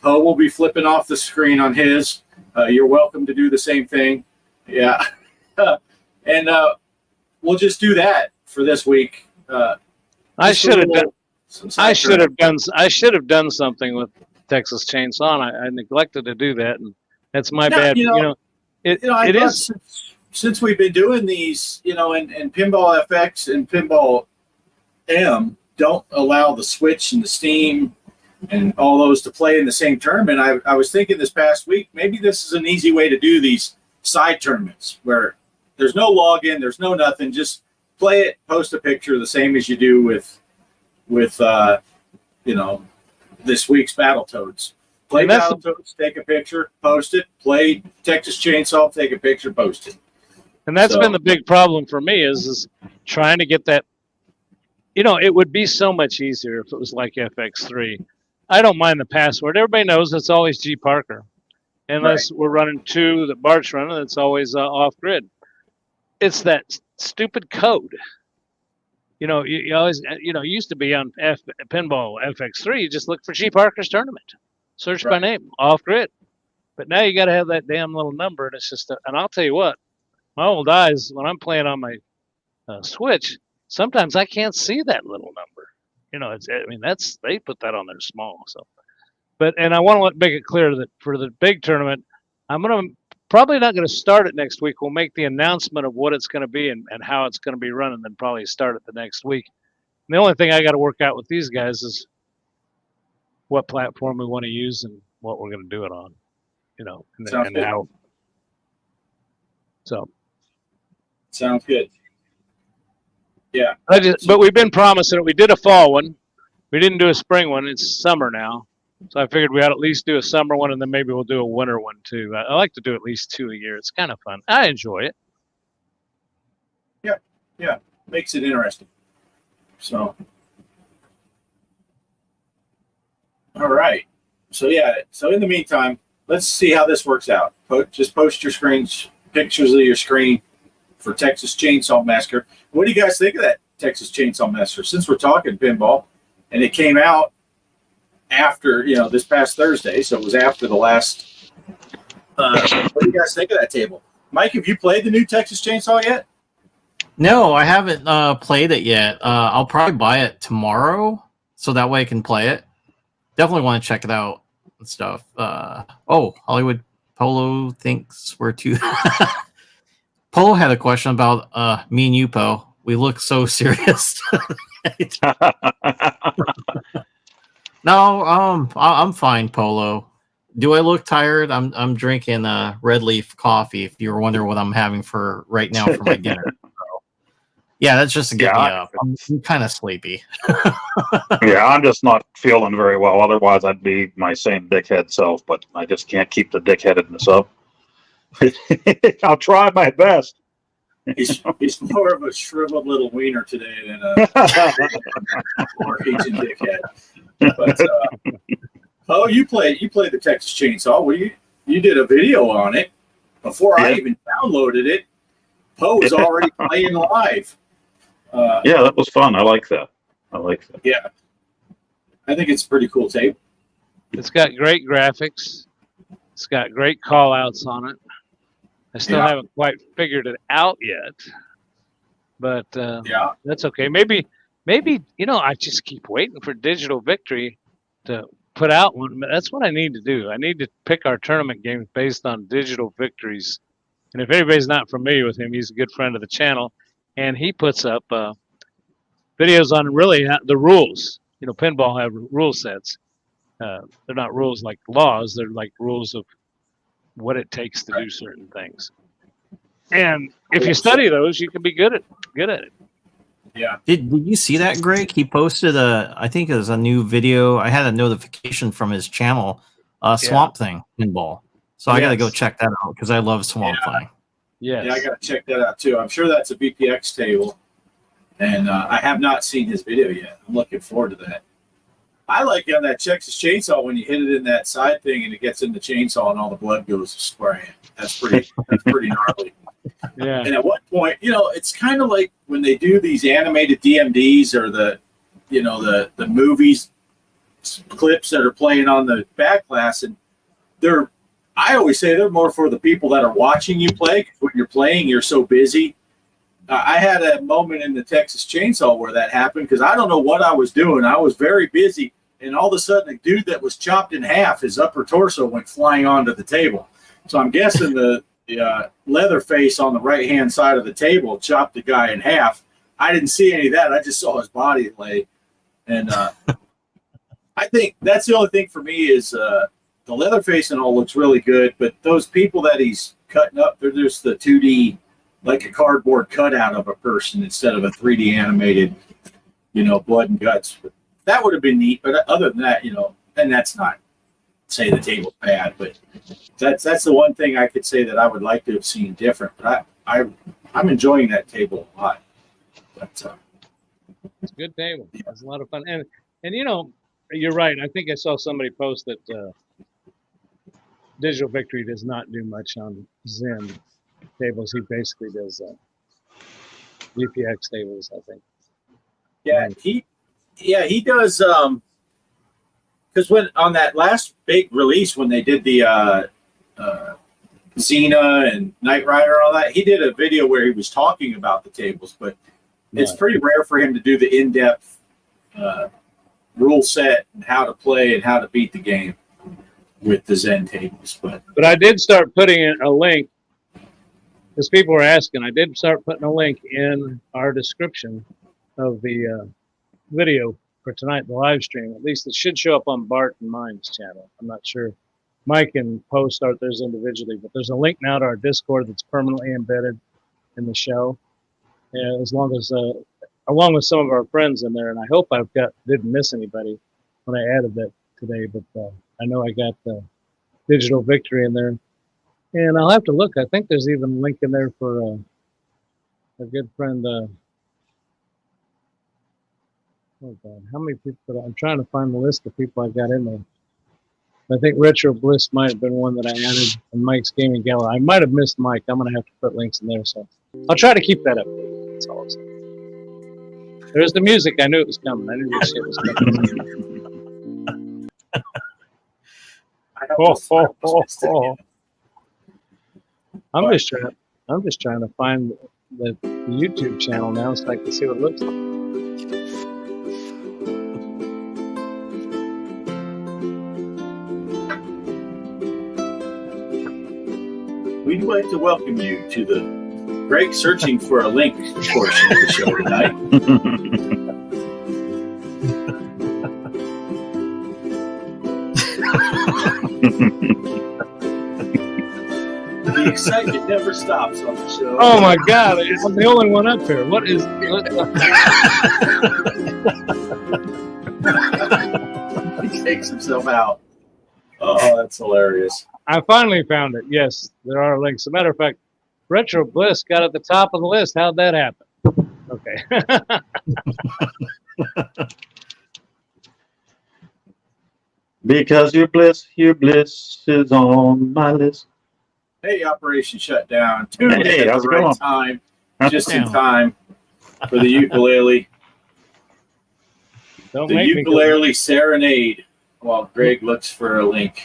Poe will be flipping off the screen on his. You're welcome to do the same thing. Yeah. And we'll just do that for this week. I should have done something with Texas Chainsaw. I neglected to do that, and that's my bad. It is. Since we've been doing these, and Pinball FX and Pinball M don't allow the Switch and the Steam and all those to play in the same tournament, I was thinking this past week, maybe this is an easy way to do these side tournaments where there's no login, there's no nothing, just play it, post a picture, the same as you do with this week's Battletoads. Play Battletoads, take a picture, post it. Play Texas Chainsaw, take a picture, post it. And that's been the big problem for me is trying to get that. It would be so much easier if it was like FX3. I don't mind the password. Everybody knows it's always G Parker. Unless we're running 2 that Bart's running, it's always off grid. It's that stupid code. You always, used to be on Pinball FX3, you just look for G Parker's tournament. Search by name, off grid. But now you got to have that damn little number, and it's just, and I'll tell you what, my old eyes, when I'm playing on my Switch, sometimes I can't see that little number. They put that on there small. So, and I want to make it clear that for the big tournament, I'm probably not going to start it next week. We'll make the announcement of what it's going to be and how it's going to be run, and then probably start it the next week. And the only thing I got to work out with these guys is what platform we want to use and what we're going to do it on, and how. So. Sounds good. Yeah. But we've been promising it. We did a fall one. We didn't do a spring one. It's summer now. So I figured we ought to at least do a summer one, and then maybe we'll do a winter one too. I like to do at least 2 a year. It's kind of fun. I enjoy it. Yeah. Makes it interesting. So. All right. So in the meantime, let's see how this works out. Just post your pictures of your screen for Texas Chainsaw Massacre. What do you guys think of that Texas Chainsaw Massacre? Since we're talking pinball, and it came out after this past Thursday, so it was after the last. What do you guys think of that table? Mike, have you played the new Texas Chainsaw yet? No, I haven't played it yet. I'll probably buy it tomorrow, so that way I can play it. Definitely want to check it out and stuff. Hollywood Polo thinks we're too. Polo had a question about me and you, Po. We look so serious. No, I'm fine, Polo. Do I look tired? I'm drinking Red Leaf coffee. If you were wondering what I'm having for right now for my dinner. Yeah, that's just to get me up. I'm kind of sleepy. Yeah, I'm just not feeling very well. Otherwise, I'd be my same dickhead self, but I just can't keep the dickheadedness up. I'll try my best. He's more of a shriveled little wiener today than a Norwegian dickhead. But you played the Texas Chainsaw. Well, you did a video on it before I even downloaded it. Poe was already playing live. Yeah, that was fun. I like that. Yeah. I think it's a pretty cool table. It's got great graphics. It's got great call outs on it. I still haven't quite figured it out yet, but that's okay. Maybe I just keep waiting for Digital Victory to put out one. That's what I need to do. I need to pick our tournament games based on Digital Victories. And if anybody's not familiar with him, he's a good friend of the channel, and he puts up videos on really the rules. Pinball have rule sets. They're not rules like laws. They're like rules of what it takes to do certain things. And if you study those, you can be good at it. Yeah. Did you see that, Greg? He posted I think it was a new video. I had a notification from his channel, Swamp Thing Pinball. So I got to go check that out because I love Swamp Thing. Yes. Yeah, I got to check that out too. I'm sure that's a BPX table. And I have not seen his video yet. I'm looking forward to that. I like on that Texas chainsaw when you hit it in that side thing and it gets in the chainsaw and all the blood goes spraying. That's pretty gnarly. Yeah. And at what point, it's kind of like when they do these animated DMDs or the movies clips that are playing on the back glass, and I always say they're more for the people that are watching you play. 'Cause when you're playing, you're so busy. I had a moment in the Texas Chainsaw where that happened because I don't know what I was doing. I was very busy, and all of a sudden, a dude that was chopped in half, his upper torso went flying onto the table. So I'm guessing the leather face on the right-hand side of the table chopped the guy in half. I didn't see any of that. I just saw his body lay. And I think that's the only thing for me is the leather face and all looks really good, but those people that he's cutting up, they're just the 2D, like a cardboard cutout of a person instead of a 3D animated, blood and guts. That would have been neat, but other than that, and that's not say the table's bad, but that's the one thing I could say that I would like to have seen different. But I'm enjoying that table a lot. But it's a good table. It's a lot of fun, and you're right. I think I saw somebody post that Digital Victory does not do much on Zen tables. He basically does UPX tables, I think. Yeah, he does. Because when on that last big release, when they did the Xena and Knight Rider and all that, he did a video where he was talking about the tables. But it's pretty rare for him to do the in-depth rule set and how to play and how to beat the game with the Zen tables. But I did start putting in a link. Because people were asking, I did start putting a link in our description of the video for tonight, the live stream. At least it should show up on Bart and mine's channel. I'm not sure. Mike can post theirs individually, but there's a link now to our Discord that's permanently embedded in the show. And as long as, along with some of our friends in there, and I hope didn't miss anybody when I added that today, but I know I got Digital Victory in there. And I'll have to look. I think there's even a link in there for a good friend. Oh God, how many people? I'm trying to find the list of people I got in there. I think Retro Bliss might have been one that I added, and Mike's Gaming Gallery. I might have missed Mike. I'm gonna have to put links in there, so I'll try to keep that up. That's all I'm saying. There's the music. I knew it was coming. I knew this shit was coming. I'm just trying to find the YouTube channel now so I can see what it looks like. We'd like to welcome you to the Greg searching for a link portion of the show tonight. The excitement never stops on the show. Oh my God, I'm the only one up here. What is... He takes himself out. Oh, that's hilarious. I finally found it. Yes, there are links. As a matter of fact, Retro Bliss got at the top of the list. How'd that happen? Okay. Because your bliss is on my list. Hey, Operation Shutdown. Tune in Hey, at how's the it right going? time, just in time for the ukulele. Don't The make Ukulele Serenade. While Greg looks for a link.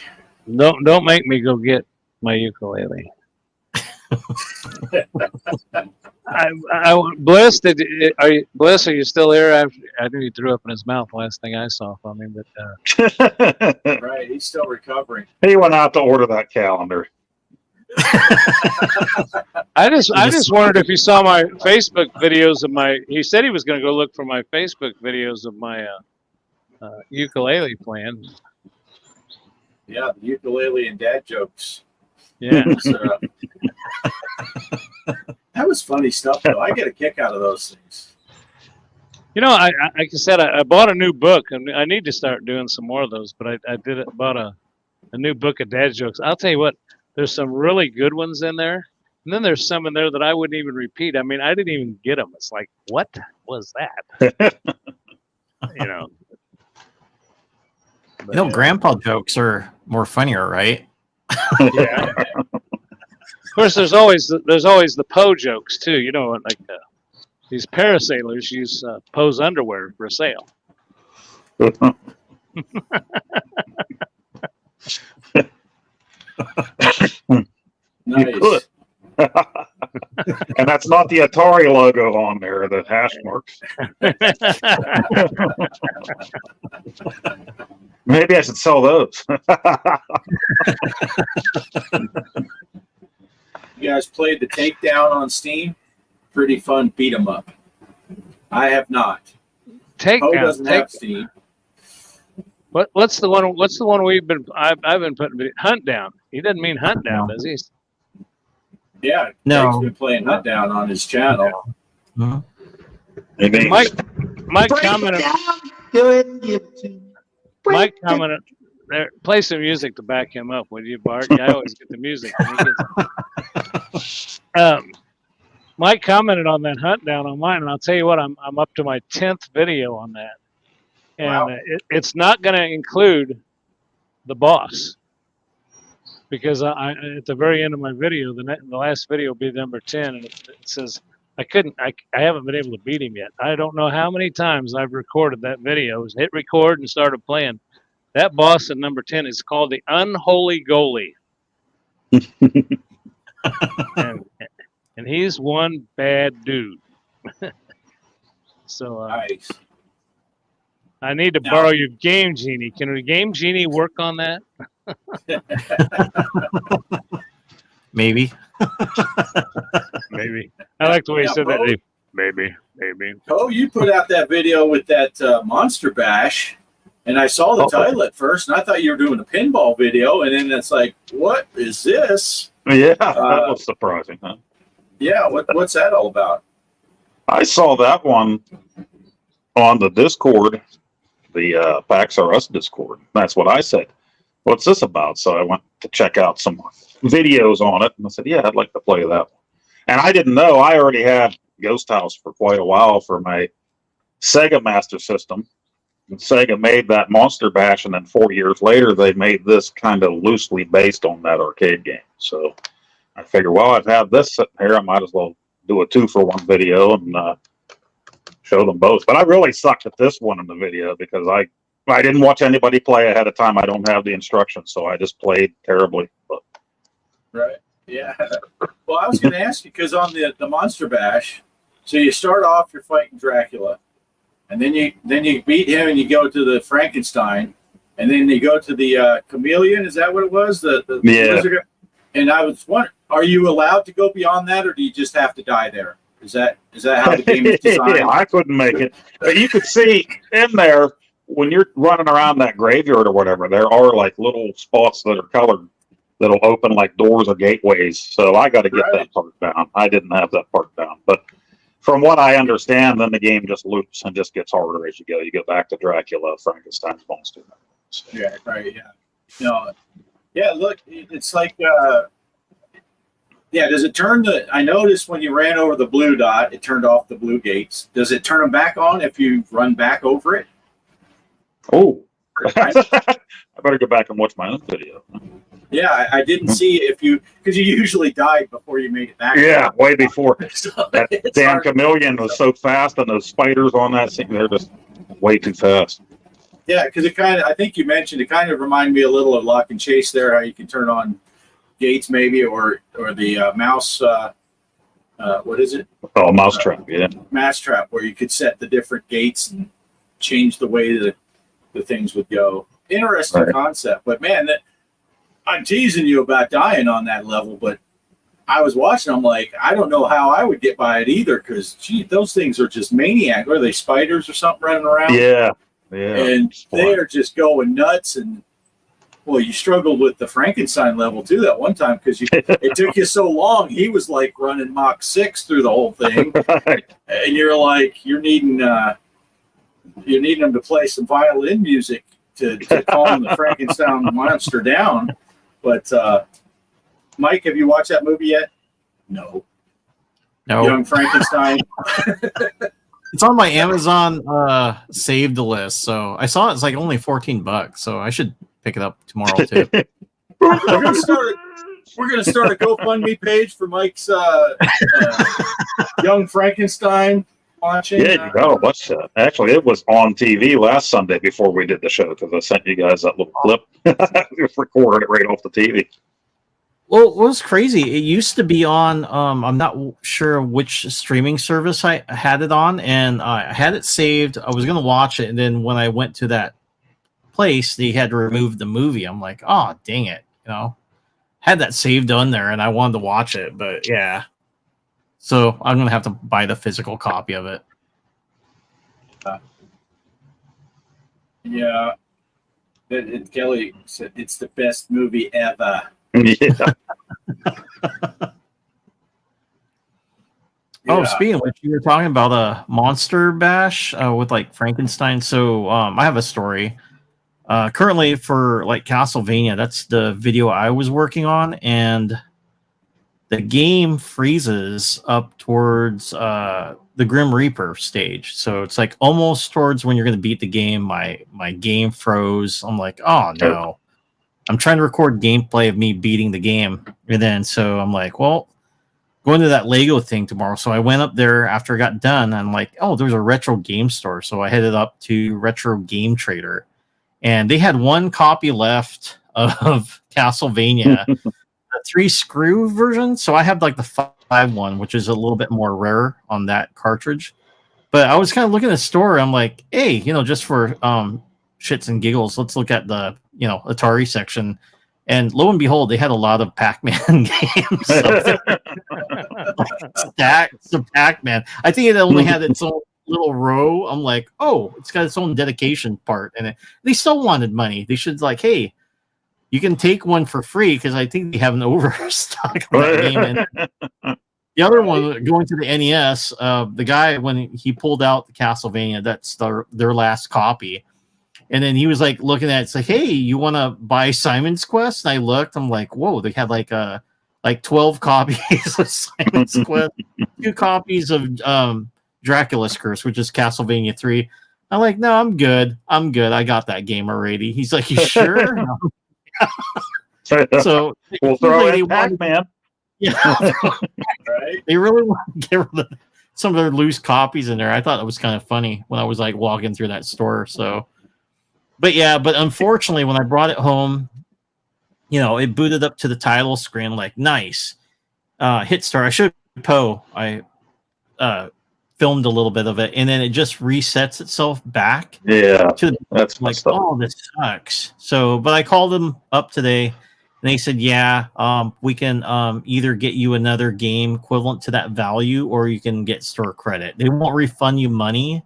Don't make me go get my ukulele. Bliss, Bliss, are you still here? I knew he threw up in his mouth last thing I saw from him, but Right, he's still recovering. He went out to order that calendar. I just wondered if you saw my Facebook videos of my. He said he was going to go look for my Facebook videos of my ukulele playing. Yeah, the ukulele and dad jokes. Yeah. That was funny stuff, though. I get a kick out of those things. You know, like I said, I bought a new book, and I need to start doing some more of those. But I bought a new book of dad jokes. I'll tell you what, there's some really good ones in there, and then there's some in there that I wouldn't even repeat. I mean, I didn't even get them. It's like, what was that? You know. But, grandpa jokes are more funnier, right? Yeah. Of course, there's always the Poe jokes too. You know, like these parasailers use Poe's underwear for sale. Nice. And that's not the Atari logo on there, the hash marks. Maybe I should sell those. You guys played the Takedown on Steam? Pretty fun beat 'em up. I have not. Poe doesn't have Steam. What's the one? What's the one I've been putting Hunt Down? He doesn't mean Hunt Down, does he? Yeah, No. Greg's been playing Hunt Down on his channel. Mhm. Mike commented. Go ahead and give it to me. Mike commented. There, play some music to back him up, would you, Bart? I always get the music. Mike commented on that Hunt Down on mine, and I'll tell you what, I'm up to my 10th video on that, and Wow. It's not going to include the boss, because I at the very end of my video, the last video will be number 10, and it says I haven't been able to beat him yet. I don't know how many times I've recorded that video. Hit record and started playing. That boss at number 10 is called the Unholy Goalie. and he's one bad dude. So Nice. I need to borrow your Game Genie. Can the Game Genie work on that? Maybe. Maybe. I like the way he said that. Bo. Maybe. Oh, you put out that video with that Monster Bash, and I saw the title at first, and I thought you were doing a pinball video, and then it's like, what is this? Yeah, that was surprising, huh? Yeah, what's that all about? I saw that one on the Discord, the PAX R Us Discord. That's what I said. What's this about? So I went to check out some videos on it, and I said, yeah, I'd like to play that one. And I didn't know, I already had Ghost House for quite a while for my Sega Master System. And Sega made that Monster Bash, and then 4 years later, they made this kind of loosely based on that arcade game. So I figured, well, I've had this sitting here, I might as well do a 2-for-1 video and show them both. But I really sucked at this one in the video because I didn't watch anybody play ahead of time. I don't have the instructions, so I just played terribly. But. Right. Yeah. Well, I was going to ask you, because on the Monster Bash, so you start off, you're fighting Dracula, and then you beat him and you go to the Frankenstein, and then you go to the Chameleon. Is that what it was? The lizard? And I was wondering, are you allowed to go beyond that, or do you just have to die there? Is that how the game is designed? Yeah, I couldn't make it. But you could see in there, when you're running around that graveyard or whatever, there are like little spots that are colored that'll open like doors or gateways. So I got to get that part down. I didn't have that part down. But from what I understand, then the game just loops and just gets harder as you go. You go back to Dracula, Frankenstein's monster. So. Yeah, right. Yeah. No. Yeah, look, it's like, does it turn I noticed when you ran over the blue dot, it turned off the blue gates. Does it turn them back on if you run back over it? Oh, I better go back and watch my own video. Yeah, I didn't see if because you usually died before you made it back. Yeah, way before. So That damn chameleon was so fast, and those spiders on that scene, they're just way too fast. Yeah, because I think you mentioned, it kind of reminded me a little of Lock and Chase there, how you can turn on gates maybe, or the mouse, what is it? Oh, mousetrap, yeah. Mousetrap, where you could set the different gates and change the way that the things would go. Interesting concept, but man, I'm teasing you about dying on that level, but I was watching, I'm like, I don't know how I would get by it either, because, gee, those things are just maniac. Are they spiders or something running around? Yeah. Yeah. And they are just going nuts. And, well, you struggled with the Frankenstein level, too, that one time, because it took you so long. He was, like, running Mach 6 through the whole thing. And you're like, you're needing him to play some violin music to calm the Frankenstein monster down. But, Mike, have you watched that movie yet? No. Young Frankenstein. It's on my Amazon saved list, so I saw it's like only $14, so I should pick it up tomorrow too. We're gonna start a GoFundMe page for Mike's Young Frankenstein watching. Yeah, you gotta watch that. Actually, it was on TV last Sunday before we did the show, because I sent you guys that little clip. Just recorded it right off the TV. Well, what was crazy, it used to be on, I'm not sure which streaming service I had it on, and I had it saved. I was going to watch it, and then when I went to that place, they had removed the movie. I'm like, oh, dang it. Had that saved on there, and I wanted to watch it, but yeah. So I'm going to have to buy the physical copy of it. Yeah. Kelly said it's the best movie ever. Yeah. Oh, speaking of which, you were talking about a Monster Bash with like Frankenstein. So I have a story. Currently for like Castlevania, that's the video I was working on, and the game freezes up towards the Grim Reaper stage. So it's like almost towards when you're going to beat the game. My game froze. I'm like, oh no. I'm trying to record gameplay of me beating the game. And then so I'm like, well, going to that Lego thing tomorrow. So I went up there after I got done. I'm like, oh, there's a retro game store. So I headed up to Retro Game Trader. And they had one copy left of Castlevania, the 3-screw version. So I have like the 5 one, which is a little bit more rare on that cartridge. But I was kind of looking at the store. I'm like, hey, just for shits and giggles, let's look at the Atari section, and lo and behold, they had a lot of Pac-Man games. Stacks of Pac-Man. I think it only had its own little row. I'm like, oh, it's got its own dedication part, and they still wanted money. They should like, hey, you can take one for free, because I think they have an overstock of that game. And the other one, going to the NES, the guy, when he pulled out the Castlevania, that's their last copy. And then he was like looking at it, it's like, hey, you want to buy Simon's Quest? And I looked, I'm like, whoa, they had like 12 copies of Simon's Quest, 2 copies of Dracula's Curse, which is Castlevania 3. I'm like, no, I'm good. I got that game already. He's like, you sure? So we'll throw in Pac-Man. Yeah. Right? They really want to get rid of some of their loose copies in there. I thought it was kind of funny when I was like walking through that store. So but unfortunately, when I brought it home, it booted up to the title screen, like, nice. Hit start. I showed Poe. I filmed a little bit of it, and then it just resets itself back. Yeah. That's like, oh, this sucks. So, but I called them up today, and they said, yeah, we can either get you another game equivalent to that value, or you can get store credit. They won't refund you money.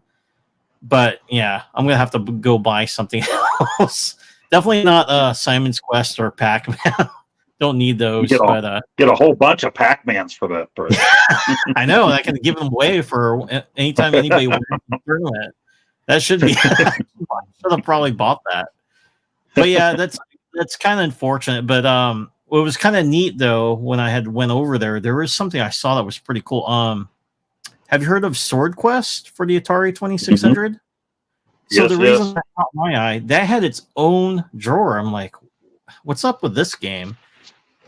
But yeah, I'm gonna have to go buy something else. Definitely not Simon's Quest or Pac-Man. Don't need those. Get a whole bunch of Pac-Mans for that price. I know. I can give them away for anytime anybody wants to tournament. That should be. I should have probably bought that. But yeah, that's kind of unfortunate. But what was kind of neat though, when I had went over there was something I saw that was pretty cool. Have you heard of Sword Quest for the Atari 2600? Mm-hmm. So the reason that caught my eye, that had its own drawer. I'm like, what's up with this game?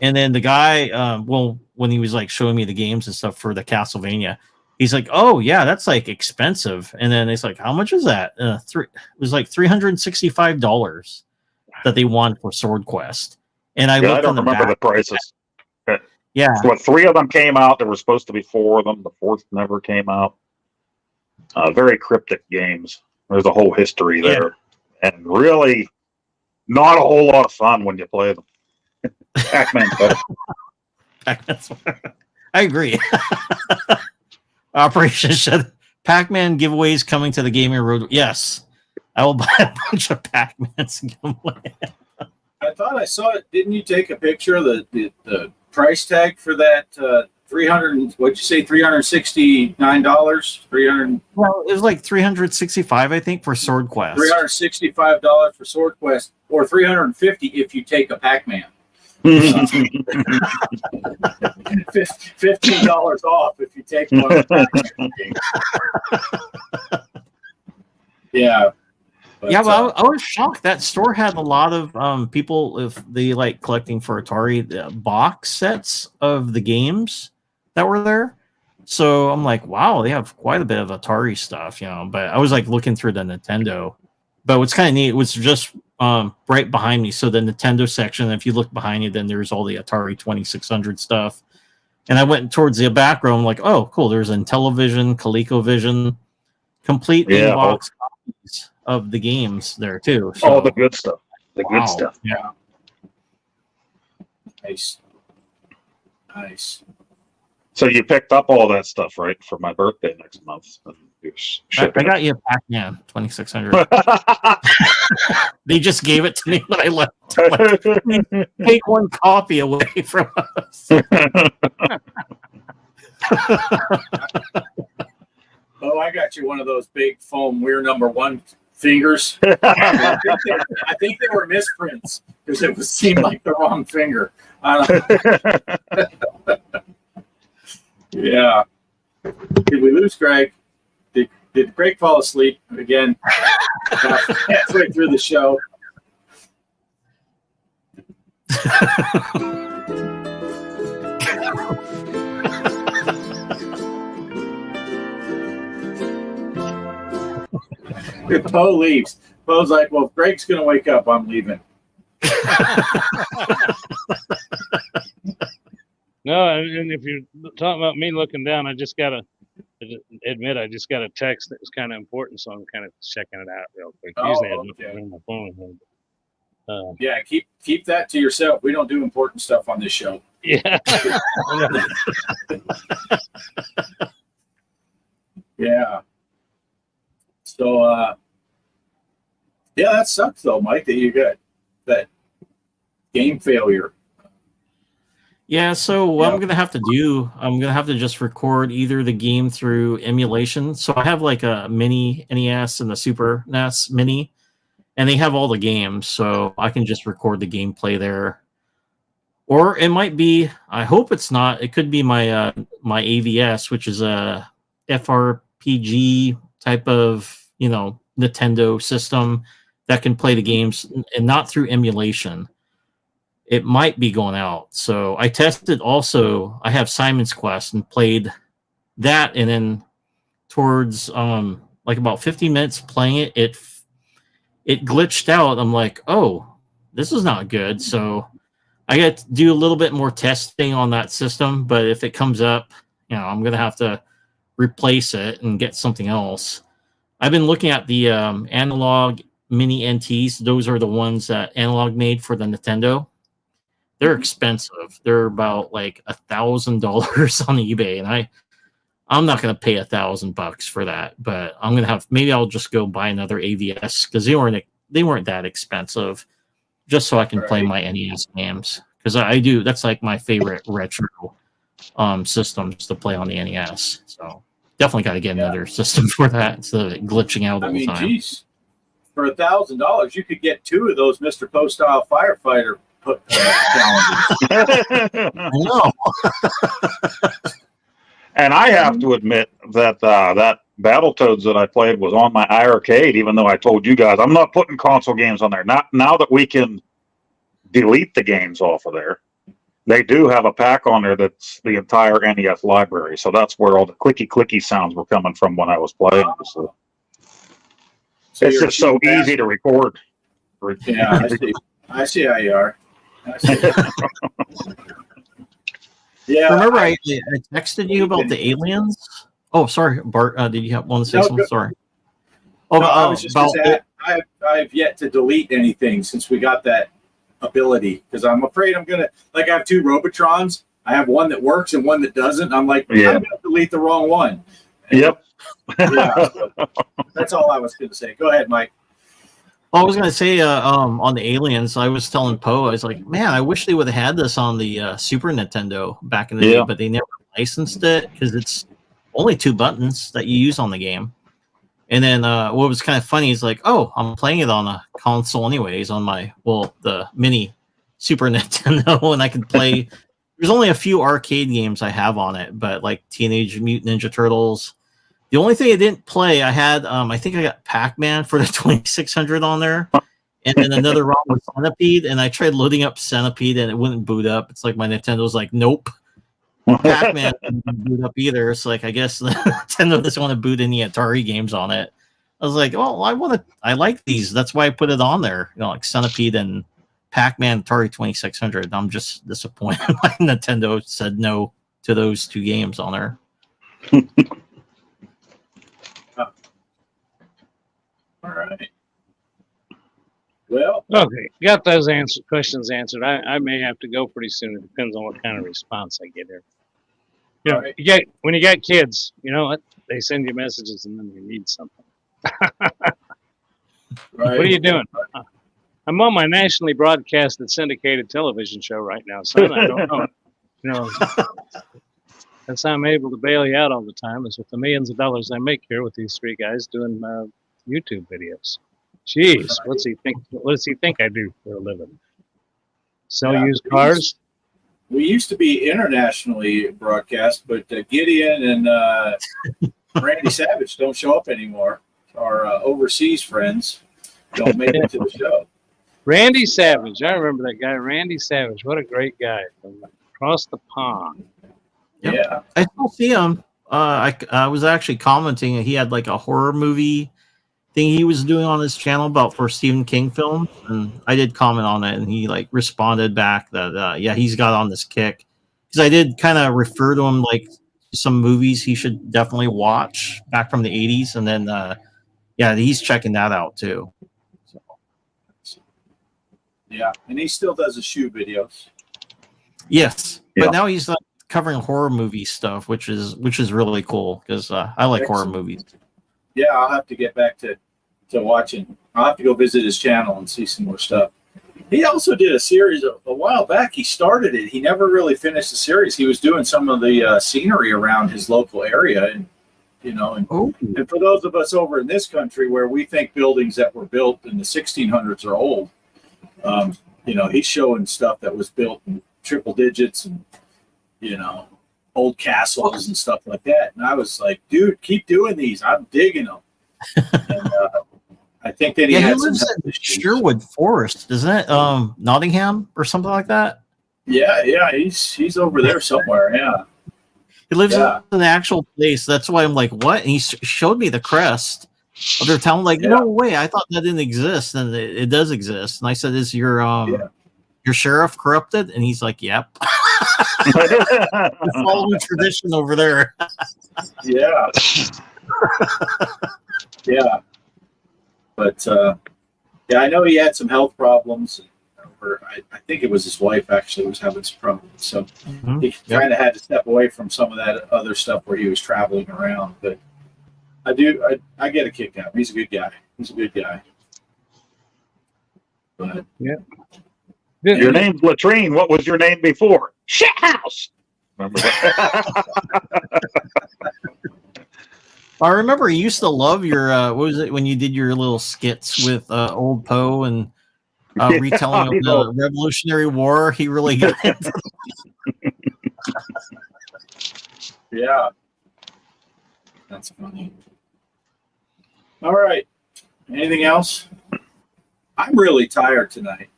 And then the guy, when he was like showing me the games and stuff for the Castlevania, he's like, "Oh yeah, that's like expensive." And then it's like, "How much is that?" It was like $365 that they want for Sword Quest. And I looked don't remember the prices. Yeah. So 3 of them came out. There were supposed to be 4 of them. The 4th never came out. Very cryptic games. There's a whole history there. Yeah. And really not a whole lot of fun when you play them. Pac-Man's better. I agree. Operation Shed. Pac-Man giveaways coming to the Gaming Road. Yes. I will buy a bunch of Pac-Mans and give them away. I thought I saw it. Didn't you take a picture of the price tag for that 300? What'd you say? $369. 300. Well, it was like 365, I think, for Sword Quest. $365 for Sword Quest, or $350 if you take a Pac-Man. $15 off if you take one of the Pac-Man games. Yeah. But, yeah, well, I was shocked. That store had a lot of people, if they like collecting for Atari, box sets of the games that were there. So I'm like, wow, they have quite a bit of Atari stuff, But I was like looking through the Nintendo. But what's kind of neat was just right behind me. So the Nintendo section, if you look behind you, then there's all the Atari 2600 stuff. And I went towards the back row. I'm like, oh, cool. There's Intellivision, ColecoVision, complete in-box copies of the games there too. So, all the good stuff. Good stuff. Yeah. Nice. So you picked up all that stuff, right, for my birthday next month? I got you a Pac-Man 2600. They just gave it to me when I left. Like, take one copy away from us. Oh, I got you one of those big foam We're number 1 fingers. I think they were misprints because it seemed like the wrong finger. Yeah. Did we lose Greg? Did Greg fall asleep again? Halfway through the show. Poe leaves. Poe's like, well, if Greg's going to wake up, I'm leaving. No, and if you're talking about me looking down, I just got to admit, I just got a text that was kind of important, so I'm kind of checking it out real quick. Usually I look on my phone. Yeah, keep that to yourself. We don't do important stuff on this show. Yeah. Yeah. So, yeah, that sucks though, Mike, that you got that game failure. Yeah, so what I'm gonna have to do, I'm gonna have to just record either the game through emulation. So I have like a mini NES and the Super NES Mini, and they have all the games, so I can just record the gameplay there. Or it might be, I hope it's not, it could be my my AVS, which is a FRPG type of, Nintendo system that can play the games and not through emulation. It might be going out. So I tested also, I have Simon's Quest and played that, and then towards like about 50 minutes playing it glitched out. I'm like, oh, this is not good. So I got to do a little bit more testing on that system, but if it comes up, I'm going to have to replace it and get something else. I've been looking at the analog mini NTs. Those are the ones that Analog made for the Nintendo. They're expensive. They're about like $1,000 on eBay, and I'm not going to pay $1,000 for that. But I'm going to maybe I'll just go buy another AVS because they weren't that expensive, just so I can play my NES games, because I do. That's like my favorite retro systems to play on the NES. So definitely got to get another system for that instead of it glitching out all the time. Geez, for $1,000, you could get 2 of those Mr. Poe style firefighter challenges. I know. And I have to admit that that Battletoads that I played was on my iArcade, even though I told you guys I'm not putting console games on there. Not now that we can delete the games off of there. They do have a pack on there that's the entire NES library, so that's where all the clicky sounds were coming from when I was playing. So it's just so easy to record. Yeah, I see how you are. Yeah. Remember, I texted you about the aliens. Oh, sorry, Bart. Did you want to say something? Sorry. Oh, no, I was just going to say, I've yet to delete anything since we got that ability, because I'm afraid I'm gonna, like, I have 2 Robotrons. I have one that works and one that doesn't. I'm like, I'm gonna delete the wrong one. And, yep. Yeah, so that's all I was gonna say. Go ahead, Mike. Well, I was gonna say on the aliens, I was telling Poe, I was like, man, I wish they would have had this on the Super Nintendo back in the day, but they never licensed it because it's only 2 buttons that you use on the game. And then what was kind of funny is like, oh, I'm playing it on a console anyways on the mini Super Nintendo, and I can play. There's only a few arcade games I have on it, but like Teenage Mutant Ninja Turtles. The only thing I didn't play, I had, I think I got Pac-Man for the 2600 on there, and then another ROM was Centipede, and I tried loading up Centipede, and it wouldn't boot up. It's like my Nintendo's like, nope. Pac-Man didn't boot up either. It's like, I guess Nintendo doesn't want to boot any Atari games on it. I was like, well, I like these. That's why I put it on there. You know, like Centipede and Pac-Man Atari 2600. I'm just disappointed why Nintendo said no to those 2 games on there. All right. Well, okay, got those questions answered. I may have to go pretty soon. It depends on what kind of response I get here. You know, right. when you got kids, you know what? They send you messages and then they need something. Right. What are you doing? I'm on my nationally broadcasted syndicated television show right now, son. I don't know. You know, that's how I'm able to bail you out all the time, is with the millions of dollars I make here with these 3 guys doing YouTube videos. Jeez, what does he think I do for a living? Sell used cars? We used to be internationally broadcast, but Gideon and Randy Savage don't show up anymore. Our overseas friends don't make it to the show. Randy Savage, I remember that guy. Randy Savage, what a great guy from across the pond. Yep. Yeah, I still see him. I was actually commenting. He had like a horror movie thing he was doing on his channel for Stephen King films, and I did comment on it, and he like responded back that he's got on this kick, because I did kind of refer to him like some movies he should definitely watch back from the 80s, and then he's checking that out too. So. Yeah, and he still does his shoe videos. Yes, but now he's covering horror movie stuff, which is really cool, because I like horror movies. Yeah, I'll have to get back to watching. I'll have to go visit his channel and see some more stuff. He also did a series a while back. He started it. He never really finished the series. He was doing some of the scenery around his local area, and and for those of us over in this country where we think buildings that were built in the 1600s are old, he's showing stuff that was built in triple digits and old castles and stuff like that. And I was like, dude, keep doing these. I'm digging them. And, I think that he lives in Sherwood Forest, isn't it? Nottingham or something like that. Yeah, he's over there somewhere. Yeah, he lives in an actual place. That's why I'm like, what? And he showed me the crest of their town. Like, no way, I thought that didn't exist, and it does exist. And I said, is your sheriff corrupted? And he's like, yep. Following tradition over there. Yeah. Yeah. But I know he had some health problems. I think it was his wife actually was having some problems. So he kind of had to step away from some of that other stuff where he was traveling around. But I get a kick out of him. He's a good guy. But yeah. Your name's Latrine. What was your name before? Shithouse. Remember that? I remember you used to love your what was it when you did your little skits with old Poe and retelling of the Revolutionary War. He really got into yeah. That's funny. All right. Anything else? I'm really tired tonight.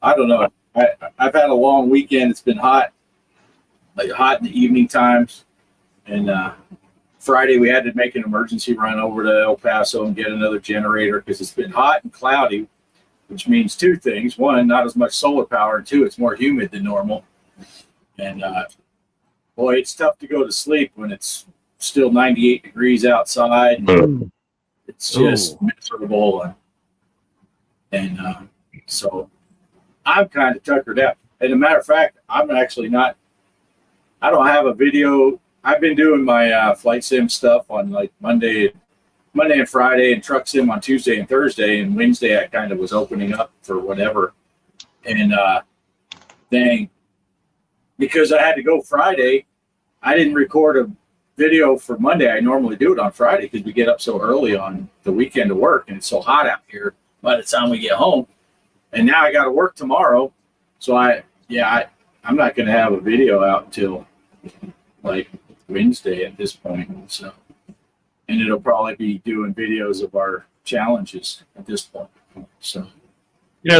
I don't know. I've had a long weekend. It's been hot, like hot in the evening times. And Friday we had to make an emergency run over to El Paso and get another generator because it's been hot and cloudy, which means two things. One, not as much solar power, and two, it's more humid than normal. And boy, it's tough to go to sleep when it's still 98 degrees outside. It's just miserable. And so I'm kind of tuckered out. And a matter of fact, I'm actually not, I don't have a video. I've been doing my flight sim stuff on like Monday and Friday, and truck sim on Tuesday and Thursday. And Wednesday I kind of was opening up for whatever. And dang, because I had to go Friday, I didn't record a video for Monday. I normally do it on Friday because we get up so early on the weekend to work, and it's so hot out here by the time we get home. And now I got to work tomorrow. So I'm not going to have a video out until like Wednesday at this point. So, and it'll probably be doing videos of our challenges at this point. So,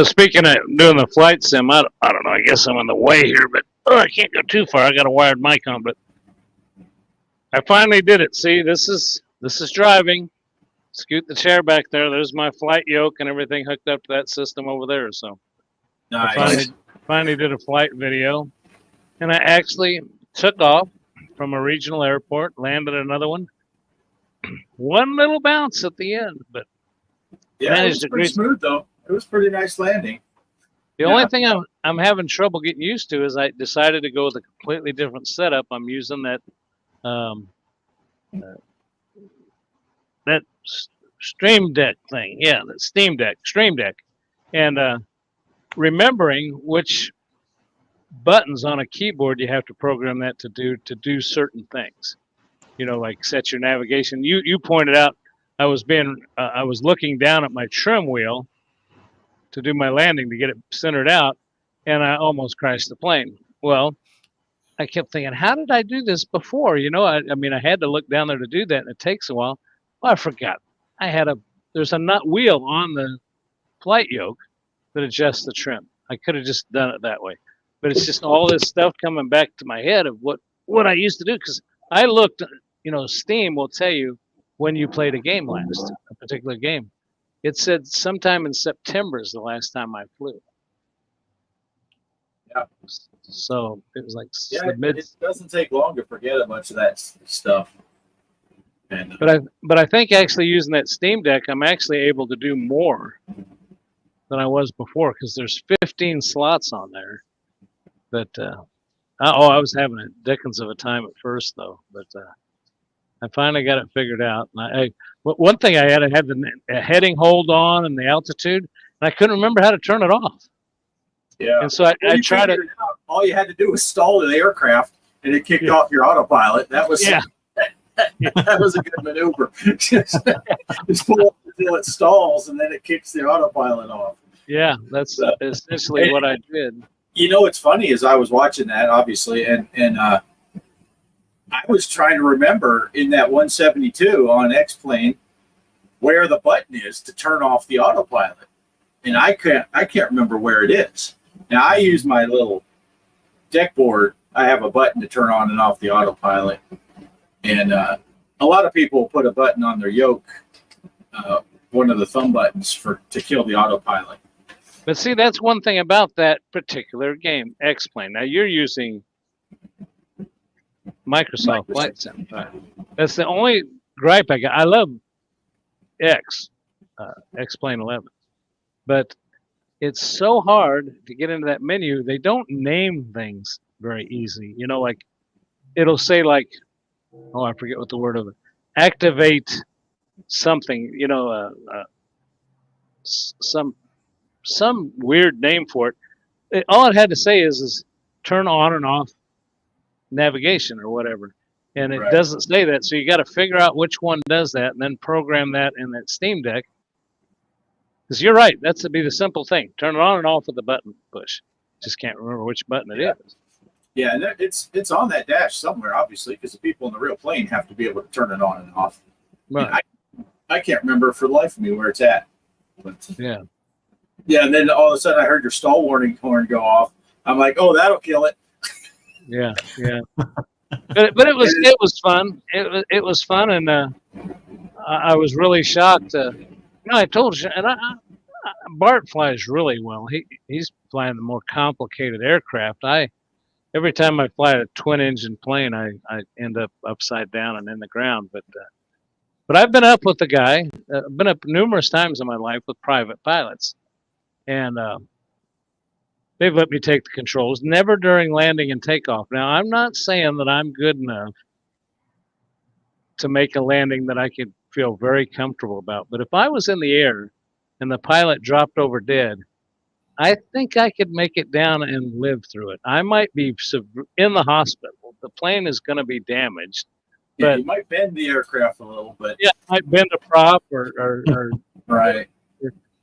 speaking of doing the flight sim, I don't know. I guess I'm on the way here, but I can't go too far. I got a wired mic on, but I finally did it. See, this is driving. Scoot the chair back there. There's my flight yoke and everything hooked up to that system over there. So nice. I finally did a flight video, and I actually took off from a regional airport, landed another one. One little bounce at the end, but yeah, it was pretty smooth though. It was pretty nice landing. The only thing I'm having trouble getting used to is I decided to go with a completely different setup. I'm using that that Stream Deck thing. Yeah, that Stream Deck. And remembering which buttons on a keyboard you have to program that to do certain things. Like set your navigation. You pointed out I was looking down at my trim wheel to do my landing to get it centered out, and I almost crashed the plane. Well, I kept thinking, how did I do this before? I had to look down there to do that, and it takes a while. Well, I forgot. There's a nut wheel on the flight yoke that adjusts the trim. I could have just done it that way. But it's just all this stuff coming back to my head of what I used to do. Because I looked, Steam will tell you when you played a game last, a particular game. It said sometime in September is the last time I flew. Yeah. So it was like it doesn't take long to forget a bunch of that stuff. And, but I think actually using that Steam Deck, I'm actually able to do more than I was before because there's 15 slots on there. But I was having a dickens of a time at first though. But I finally got it figured out. And one thing I had the heading hold on and the altitude, and I couldn't remember how to turn it off. Yeah. And so I tried to. All you had to do was stall the aircraft, and it kicked off your autopilot. That was that was a good maneuver. Just pull up until it stalls, and then it kicks the autopilot off. Yeah, that's essentially what I did. What's funny is I was watching that, obviously, and I was trying to remember in that 172 on X-Plane where the button is to turn off the autopilot, and I can't remember where it is. Now I use my little deck board. I have a button to turn on and off the autopilot, and a lot of people put a button on their yoke, one of the thumb buttons to kill the autopilot. But see, that's one thing about that particular game, X-Plane. Now you're using Microsoft Flight Sim. That's the only gripe I got. I love X-Plane 11, but it's so hard to get into that menu. They don't name things very easy. Like it'll say like, I forget what the word of it. Activate something. Some weird name for it. All it had to say is turn on and off navigation or whatever, and it doesn't say that. So you got to figure out which one does that, and then program that in that Steam Deck. Because you're right, that's to be the simple thing. Turn it on and off with the button push. Just can't remember which button it is. Yeah, and it's on that dash somewhere, obviously, because the people in the real plane have to be able to turn it on and off. Right. I can't remember for the life of me where it's at. But, yeah. Yeah, and then all of a sudden I heard your stall warning horn go off. I'm like, oh, that'll kill it. Yeah. But it was fun. It was fun, and I was really shocked. I told you, and Bart flies really well. He's flying the more complicated aircraft. Every time I fly a twin engine plane, I end up upside down and in the ground. But I've been up with the guy. I've been up numerous times in my life with private pilots, and they've let me take the controls. Never during landing and takeoff. Now, I'm not saying that I'm good enough to make a landing that I could feel very comfortable about. But if I was in the air and the pilot dropped over dead, I think I could make it down and live through it. I might be in the hospital. The plane is going to be damaged. Yeah, But you might bend the aircraft a little, but yeah, I might bend a prop or right.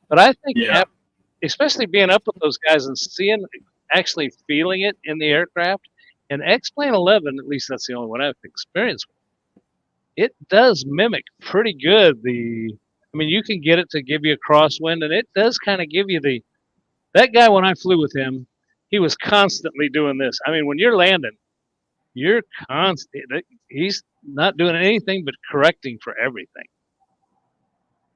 But I think, Yeah. especially being up with those guys and actually feeling it in the aircraft, and X-Plane 11, at least that's the only one I've experienced with, it does mimic pretty good you can get it to give you a crosswind, and it does kind of give you that guy, when I flew with him, he was constantly doing this. I mean, when you're landing, he's not doing anything but correcting for everything.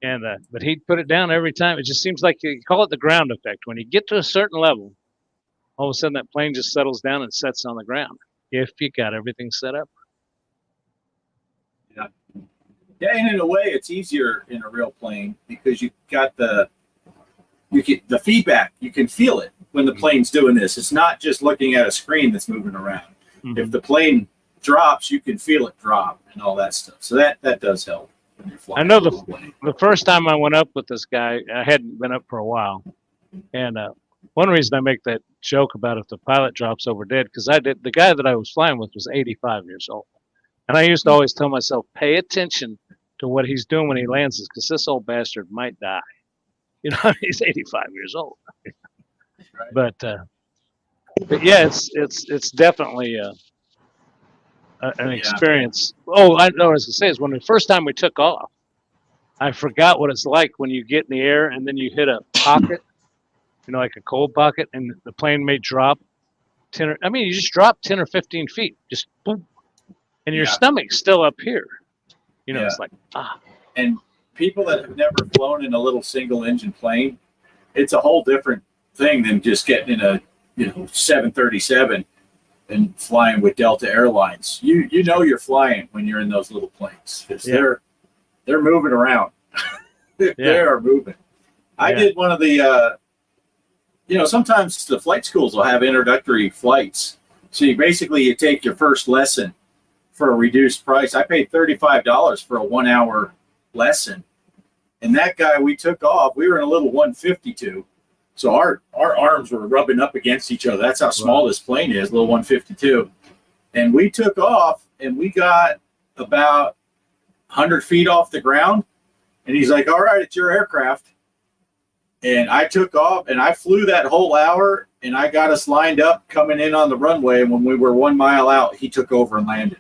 And but he'd put it down every time. It just seems like you call it the ground effect. When you get to a certain level, all of a sudden that plane just settles down and sets on the ground if you got everything set up. Yeah, and in a way, it's easier in a real plane because you got the feedback. You can feel it when the plane's doing this. It's not just looking at a screen that's moving around. Mm-hmm. If the plane drops, you can feel it drop and all that stuff. So that does help when you're flying. I know the first time I went up with this guy, I hadn't been up for a while, and one reason I make that joke about if the pilot drops over dead, because the guy that I was flying with was 85 years old, and I used to always tell myself, pay attention to what he's doing when he lands, because this old bastard might die. He's 85 years old. Right. But yeah, it's definitely an experience. Oh, I know what I was gonna say is when the first time we took off, I forgot what it's like when you get in the air and then you hit a pocket, like a cold pocket, and the plane may drop you just drop 10 or 15 feet, just boom, and your stomach's still up here. It's like And people that have never flown in a little single engine plane, it's a whole different thing than just getting in a 737 and flying with Delta Airlines. You're flying when you're in those little planes because they're moving around. They are moving. I did one of the sometimes the flight schools will have introductory flights. So you take your first lesson for a reduced price. I paid $35 for a 1 hour lesson. And that guy, we took off. We were in a little 152. So our arms were rubbing up against each other. That's how small this plane is, little 152. And we took off, and we got about 100 feet off the ground. And he's like, all right, it's your aircraft. And I took off, and I flew that whole hour, and I got us lined up coming in on the runway. And when we were 1 mile out, he took over and landed.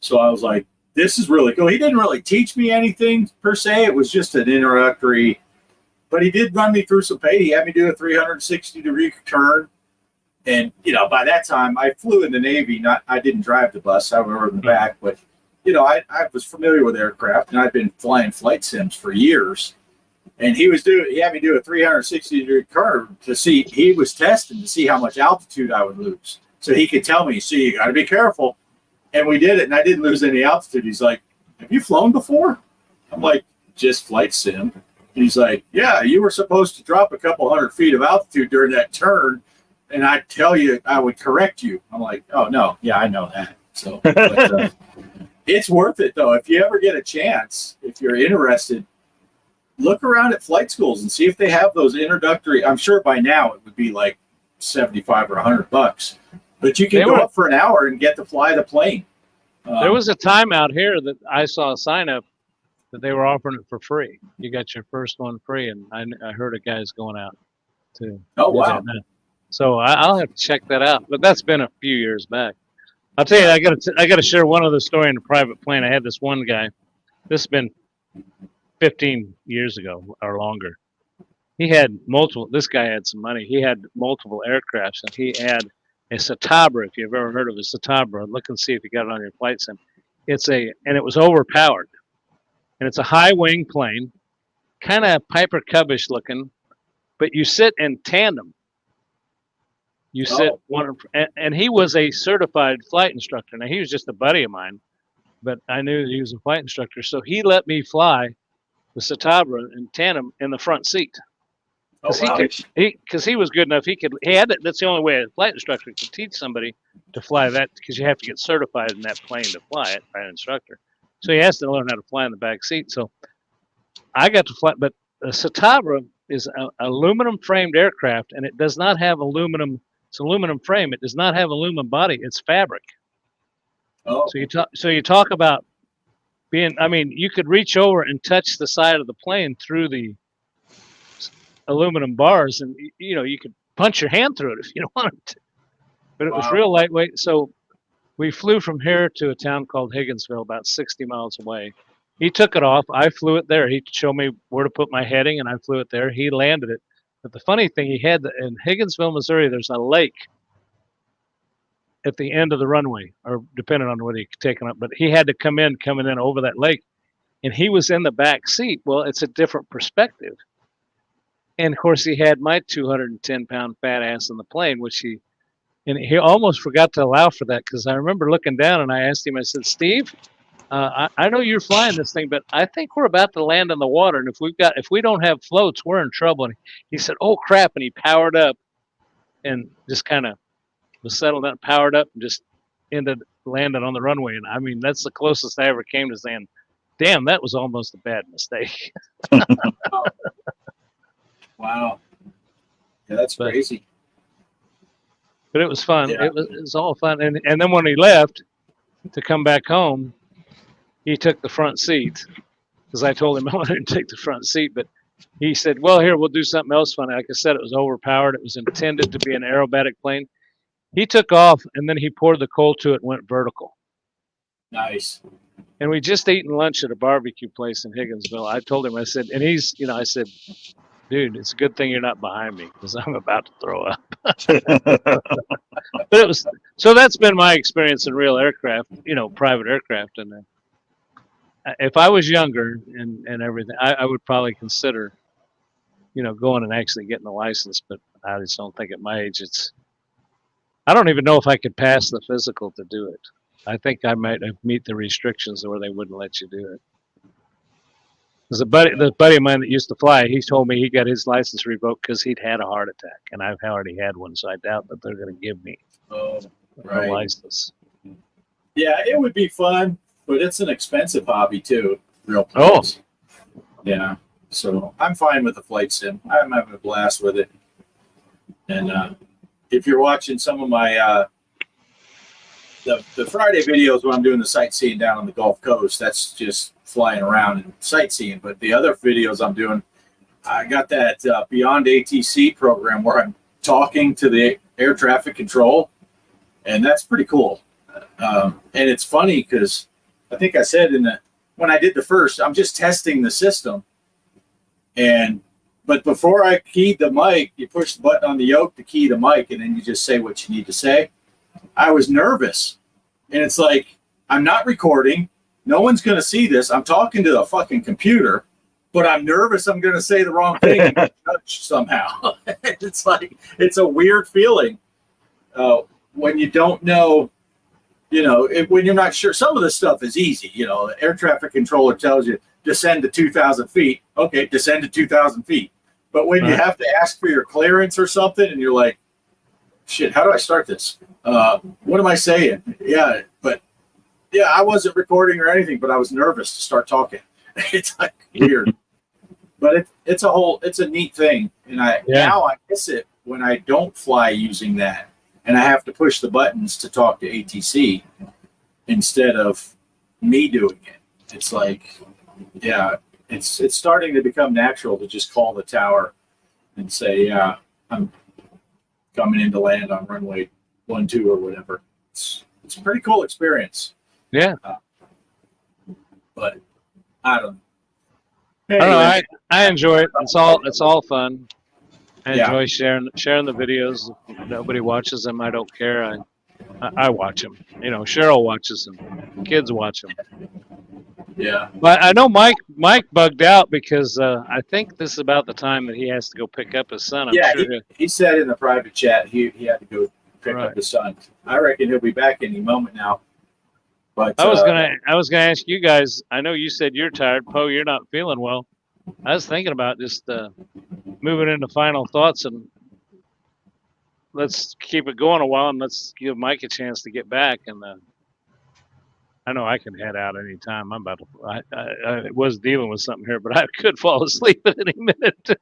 So I was like, this is really cool. He didn't really teach me anything per se. It was just an introductory, but he did run me through some pay. He had me do a 360-degree turn. And, by that time I flew in the Navy. I didn't drive the bus. I was in the back, but, I was familiar with aircraft, and I've been flying flight sims for years. And he had me do a 360-degree curve to see, he was testing to see how much altitude I would lose. So he could tell me, you got to be careful. And we did it, and I didn't lose any altitude. He's like, have you flown before? I'm like, just flight sim. He's like, yeah, you were supposed to drop a couple 100 feet of altitude during that turn, and I'd tell you, I would correct you. I'm like, oh, no, yeah, I know that. So but, it's worth it, though. If you ever get a chance, if you're interested, look around at flight schools and see if they have those introductory. I'm sure by now it would be like $75 or $100. But you can go up for an hour and get to fly the plane. There was a time out here that I saw a sign up that they were offering it for free. You got your first one free, and I heard a guy's going out to. Oh, wow. So I'll have to check that out. But that's been a few years back. I'll tell you, I got to share one other story in a private plane. I had this one guy. This has been 15 years ago or longer. he had multiple. This guy had some money. He had multiple aircrafts, and he had a Satabra. If you've ever heard of a Satabra, look and see if you got it on your flight sim. And it was overpowered, and it's a high wing plane, kind of Piper Cubbish looking, but you sit in tandem. You sit one, and he was a certified flight instructor. Now he was just a buddy of mine, but I knew he was a flight instructor, so he let me fly the Satabra in tandem in the front seat. Because he was good enough, that's the only way a flight instructor could teach somebody to fly that, because you have to get certified in that plane to fly it by an instructor. So he has to learn how to fly in the back seat. So I got to fly, but the Satabra is an aluminum framed aircraft, and it does not have aluminum. It's aluminum frame. It does not have aluminum body. It's fabric. Oh. So you talk about being. I mean, you could reach over and touch the side of the plane through the aluminum bars, and you could punch your hand through it if you wanted to. But it was real lightweight. So we flew from here to a town called Higginsville, about 60 miles away. He took it off. I flew it there. He showed me where to put my heading, and I flew it there. He landed it. But the funny thing, he had in Higginsville, Missouri, there's a lake at the end of the runway, or depending on whether you take it up. But he had to coming in over that lake, and he was in the back seat. Well, it's a different perspective. And of course, he had my 210-pound fat ass in the plane, and he almost forgot to allow for that, because I remember looking down and I asked him, I said, Steve, I know you're flying this thing, but I think we're about to land in the water, and if we don't have floats, we're in trouble. And he said, oh crap, and he powered up and just kind of was settled down, powered up, and just landed on the runway. And I mean, that's the closest I ever came to saying, damn, that was almost a bad mistake. Wow. Yeah, that's crazy. But it was fun. Yeah. It was all fun. And then when he left to come back home, he took the front seat, because I told him I wanted to take the front seat. But he said, well, here, we'll do something else fun. Like I said, it was overpowered. It was intended to be an aerobatic plane. He took off, and then he poured the coal to it and went vertical. Nice. And we just eaten lunch at a barbecue place in Higginsville. I told him, I said, and he's, I said, dude, it's a good thing you're not behind me, because I'm about to throw up. But so that's been my experience in real aircraft, private aircraft. And if I was younger and everything, I would probably consider, going and actually getting a license. But I just don't think at my age I don't even know if I could pass the physical to do it. I think I might meet the restrictions where they wouldn't let you do it. There's the buddy of mine that used to fly, he told me he got his license revoked because he'd had a heart attack, and I've already had one, so I doubt that they're going to give me a license. Yeah, it would be fun, but it's an expensive hobby too. Real planes. Oh. Yeah. So I'm fine with the flight sim. I'm having a blast with it. And if you're watching some of my the Friday videos when I'm doing the sightseeing down on the Gulf Coast, that's just flying around and sightseeing. But the other videos I'm doing, I got that Beyond ATC program where I'm talking to the air traffic control, and that's pretty cool. And it's funny because I think I said when I did the first, I'm just testing the system. But before I keyed the mic, you push the button on the yoke to key the mic, and then you just say what you need to say. I was nervous, and it's like, I'm not recording. No one's going to see this. I'm talking to the fucking computer, but I'm nervous I'm going to say the wrong thing and get judged somehow. It's like, it's a weird feeling when you don't know, when you're not sure. Some of this stuff is easy. The air traffic controller tells you, descend to 2,000 feet. Okay, descend to 2,000 feet. But when you have to ask for your clearance or something, and you're like, shit, how do I start this? What am I saying? Yeah, I wasn't recording or anything, but I was nervous to start talking. It's like weird. But it's a neat thing. And now I miss it when I don't fly using that. And I have to push the buttons to talk to ATC instead of me doing it. It's like, yeah, it's starting to become natural to just call the tower and say, yeah, I'm coming in to land on runway 12 or whatever. It's a pretty cool experience. Yeah. But I don't know. Anyway, I enjoy it. It's all fun. I Yeah. enjoy sharing the videos. If nobody watches them, I don't care. I watch them. Cheryl watches them. Kids watch them. yeah. But I know Mike bugged out because I think this is about the time that he has to go pick up his son. I'm Yeah, sure. he said in the private chat he had to go pick Right. up his son. I reckon he'll be back any moment now. But I was gonna ask you guys. I know you said you're tired, Poe. You're not feeling well. I was thinking about just moving into final thoughts, and let's keep it going a while, and let's give Mike a chance to get back. And I know I can head out anytime. I'm about to. I was dealing with something here, but I could fall asleep at any minute.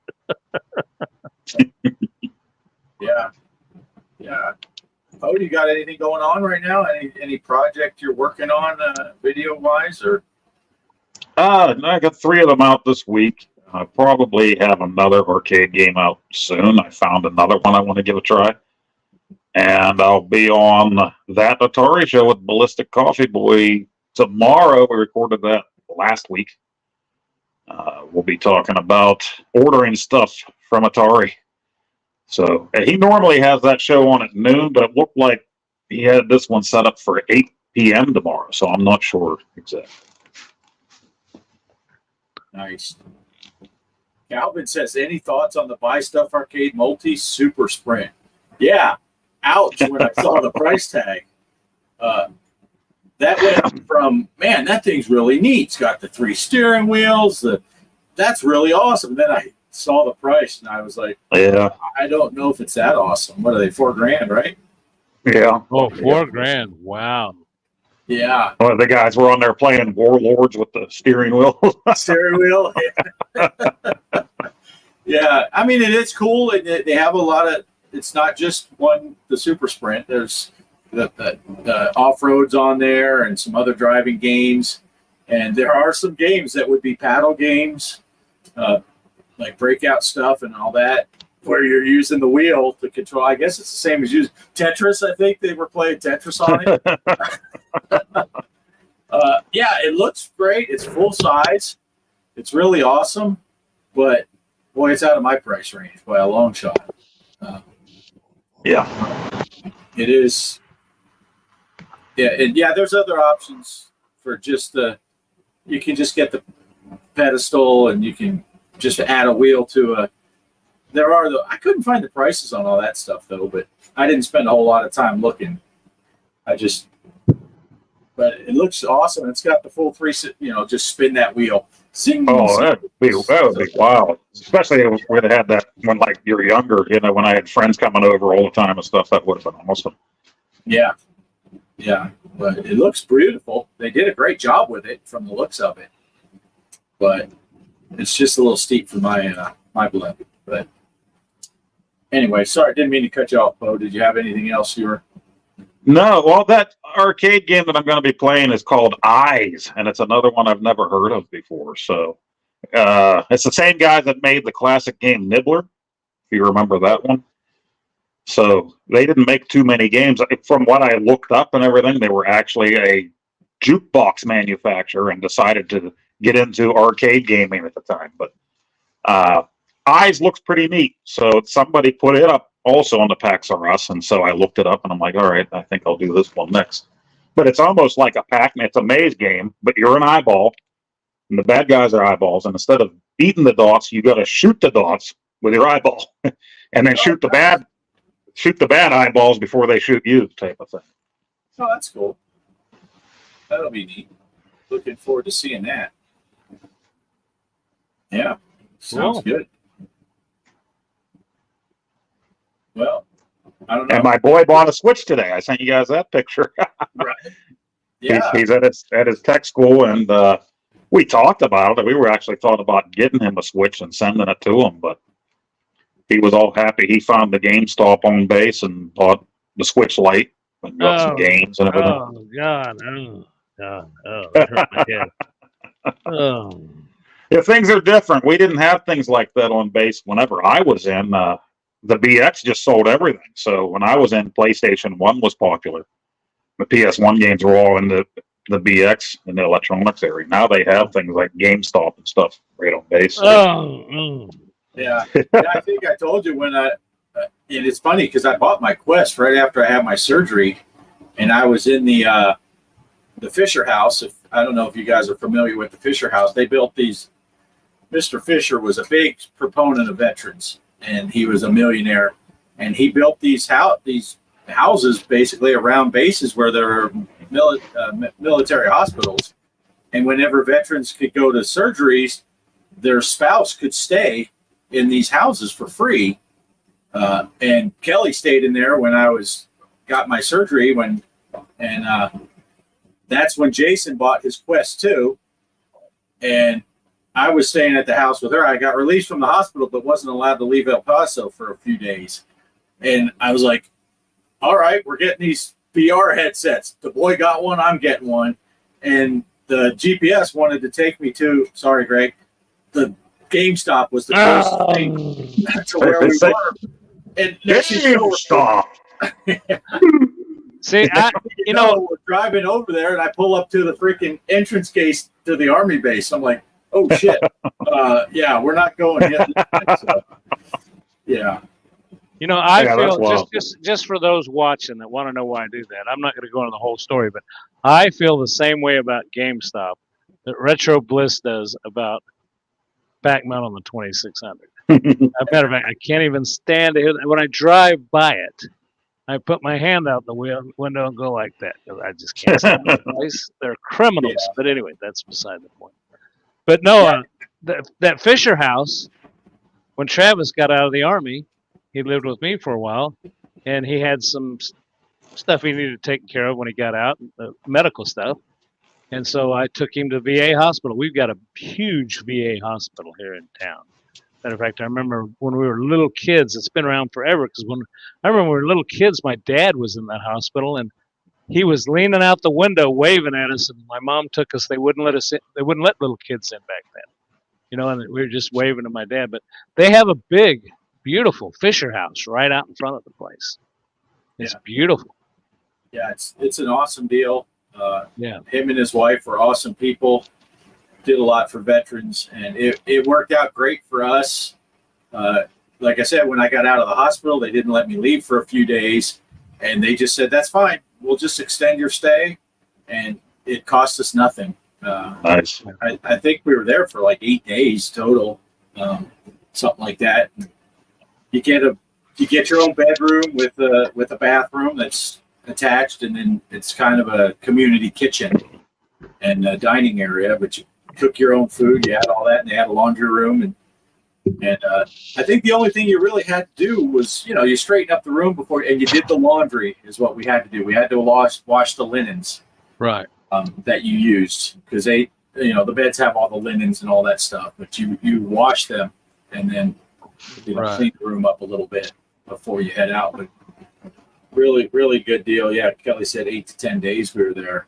Yeah. Oh, you got anything going on right now? Any project you're working on, video wise, or? I got 3 of them out this week. I probably have another arcade game out soon. I found another one I want to give a try. And I'll be on that Atari show with Ballistic Coffee Boy tomorrow. We recorded that last week. We'll be talking about ordering stuff from Atari. So he normally has that show on at noon, but it looked like he had this one set up for 8 p.m. tomorrow. So I'm not sure exactly. Nice. Calvin says, any thoughts on the Buy Stuff Arcade Multi Super Sprint? Yeah. Ouch, when I saw the price tag. That went from, man, that thing's really neat. It's got the 3 steering wheels. That's really awesome. Then I saw the price and I was like, Yeah. I don't know if it's that awesome. What are they, $4,000, right? Yeah. Oh, $4,000! Wow. Yeah. Well, the guys were on there playing Warlords with the steering wheel. Steering wheel. Yeah. I mean, it is cool. They have a lot of, it's not just the Super Sprint. There's the off-roads on there and some other driving games. And there are some games that would be paddle games, like breakout stuff and all that, where you're using the wheel to control. I guess it's the same as using Tetris. I think they were playing Tetris on it. Yeah, it looks great. It's full size. It's really awesome. But, boy, it's out of my price range by a long shot. Yeah. It is. Yeah, and yeah, there's other options for just you can just get the pedestal and you can just add a wheel to I couldn't find the prices on all that stuff though, but I didn't spend a whole lot of time looking. But it looks awesome. It's got the full 3, just spin that wheel. Zing, Oh, zing. that would be wild. Especially where they had that when like you're younger, when I had friends coming over all the time and stuff, that would have been awesome. Yeah. Yeah. But it looks beautiful. They did a great job with it from the looks of it. But it's just a little steep for my blood. But anyway, sorry, didn't mean to cut you off, Bo. Did you have anything else you were? No, well, that arcade game that I'm going to be playing is called Eyes, and it's another one I've never heard of before. So it's the same guy that made the classic game Nibbler, if you remember that one. So they didn't make too many games. From what I looked up and everything, they were actually a jukebox manufacturer and decided to get into arcade gaming at the time. But Eyes looks pretty neat. So somebody put it up also on the PAX R Us, and so I looked it up and I'm like, all right, I think I'll do this one next. But it's almost like a Pac-Man. It's a maze game, but you're an eyeball, and the bad guys are eyeballs. And instead of beating the dots, you got to shoot the dots with your eyeball, and then shoot the bad eyeballs before they shoot you, type of thing. Oh, that's cool. That'll be neat. Looking forward to seeing that. Yeah, sounds good. Well, I don't know. And my boy bought a Switch today. I sent you guys that picture. Right. Yeah. He's at his tech school, and we talked about it. We were actually thought about getting him a Switch and sending it to him, but he was all happy. He found the GameStop on base and bought the Switch Lite and got some games and everything. Oh God! Oh God! Oh, that hurt my head. Oh. Yeah, things are different. We didn't have things like that on base whenever I was in. The BX just sold everything. So when I was in, PlayStation 1 was popular. The PS1 games were all in the the BX in the electronics area. Now they have things like GameStop and stuff right on base. Yeah. I think I told you when and it's funny because I bought my Quest right after I had my surgery, and I was in the Fisher House. I don't know if you guys are familiar with the Fisher House. They built these. Mr. Fisher was a big proponent of veterans, and he was a millionaire, and he built these houses basically around bases where there are military hospitals, and whenever veterans could go to surgeries, their spouse could stay in these houses for free. And Kelly stayed in there when I got my surgery that's when Jason bought his Quest 2, and I was staying at the house with her. I got released from the hospital, but wasn't allowed to leave El Paso for a few days. And I was like, all right, we're getting these VR headsets. The boy got one, I'm getting one. And the GPS wanted to take me to, sorry, Greg, the GameStop was the closest thing to where we were. And GameStop. See, we're driving over there, and I pull up to the freaking entrance gate to the Army base. I'm like, oh shit, yeah, we're not going yet. So, yeah. I feel just for those watching that want to know why I do that. I'm not going to go into the whole story, but I feel the same way about GameStop that Retro Bliss does about Pac-Man on the 2600. As a matter of fact, I can't even stand to hear that. When I drive by it, I put my hand out the window and go like that because I just can't stand the place. They're criminals. Yeah. But anyway, that's beside the point. But no, that Fisher House, when Travis got out of the Army, he lived with me for a while, and he had some stuff he needed taken care of when he got out, the medical stuff. And so I took him to VA hospital. We've got a huge VA hospital here in town. Matter of fact, I remember when we were little kids, it's been around forever, because I remember when we were little kids, my dad was in that hospital, and he was leaning out the window waving at us, and my mom took us. They wouldn't let us in. They wouldn't let little kids in back then, and we were just waving to my dad. But they have a big, beautiful Fisher House right out in front of the place. It's beautiful. Yeah, it's an awesome deal. Yeah, him and his wife are awesome people. Did a lot for veterans, and it worked out great for us. Like I said, when I got out of the hospital, they didn't let me leave for a few days, and they just said, that's fine. We'll just extend your stay, and it cost us nothing. Nice. I think we were there for like 8 days total, something like that. You get your own bedroom with a bathroom that's attached, and then it's kind of a community kitchen and a dining area, but you cook your own food. You had all that, and they had a laundry room, and I think the only thing you really had to do was, you straighten up the room before, and you did the laundry is what we had to do. We had to wash the linens, right? That you used, because they, the beds have all the linens and all that stuff, but you wash them and then clean the room up a little bit before you head out. But really, really good deal. Yeah, Kelly said 8 to 10 days we were there.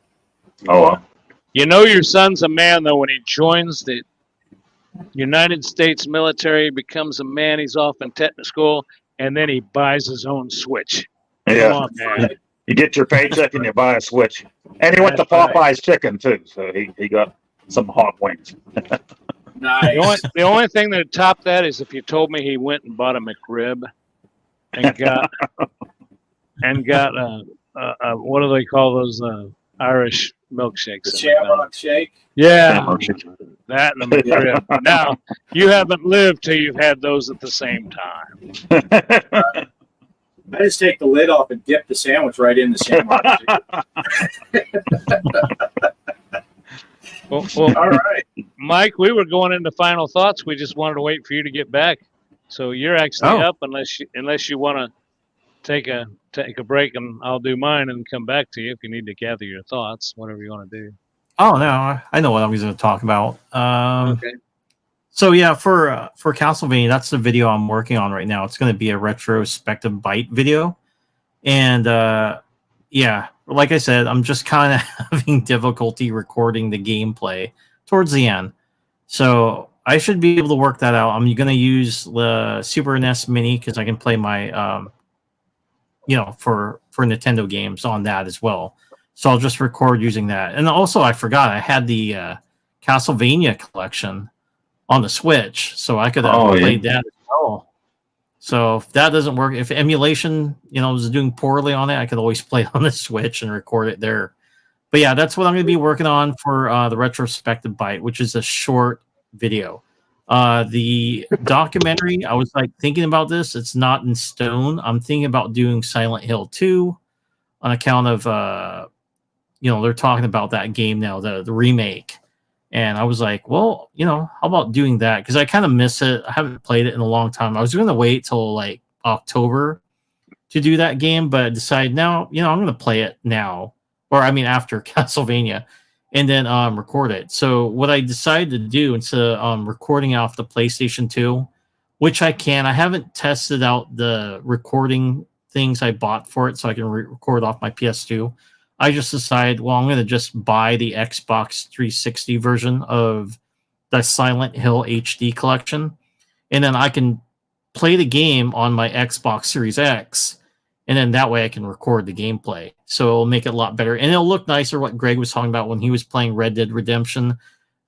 Oh, wow. Your son's a man, though, when he joins the United States military, becomes a man. He's off in technical school, and then he buys his own Switch. Yeah. Come on, man. You get your paycheck and you buy a Switch. And he went to Popeye's Chicken, too, so he got some hot wings. Nice. The only thing that would top that is if you told me he went and bought a McRib and got what do they call those Irish milkshakes? The Shamrock Shake. Yeah, Shamrock Shake. That and the McRib. Now you haven't lived till you've had those at the same time. I just take the lid off and dip the sandwich right in the Shamrock Shake. Well, all right, Mike, we were going into final thoughts. We just wanted to wait for you to get back. So you're actually up, unless you want to take a break, and I'll do mine and come back to you if you need to gather your thoughts, whatever you want to do. Oh no, I know what I was going to talk about. Okay. So yeah, for Castlevania, that's the video I'm working on right now. It's going to be a retrospective bite video, and yeah, like I said, I'm just kind of having difficulty recording the gameplay towards the end. So I should be able to work that out. I'm going to use the Super NES Mini because I can play my, for Nintendo games on that as well. So I'll just record using that. And also, I forgot I had the Castlevania collection on the Switch, so I could have played that as well. So if that doesn't work, if emulation, is doing poorly on it, I could always play it on the Switch and record it there. But yeah, that's what I'm going to be working on for the retrospective bite, which is a short video. The documentary, I was thinking about this. It's not in stone. I'm thinking about doing Silent Hill 2 on account of, they're talking about that game now, the remake. And I was like, well, how about doing that? Because I kind of miss it. I haven't played it in a long time. I was going to wait till October to do that game, but I decided now, I'm going to play it now. Or after Castlevania, and then record it. So what I decided to do instead of recording off the PlayStation 2, which I haven't tested out the recording things I bought for it so I can record off my PS2. I just decided, well, I'm going to just buy the Xbox 360 version of the Silent Hill HD collection, and then I can play the game on my Xbox Series X, and then that way I can record the gameplay. So it'll make it a lot better, and it'll look nicer. What Greg was talking about when he was playing Red Dead Redemption,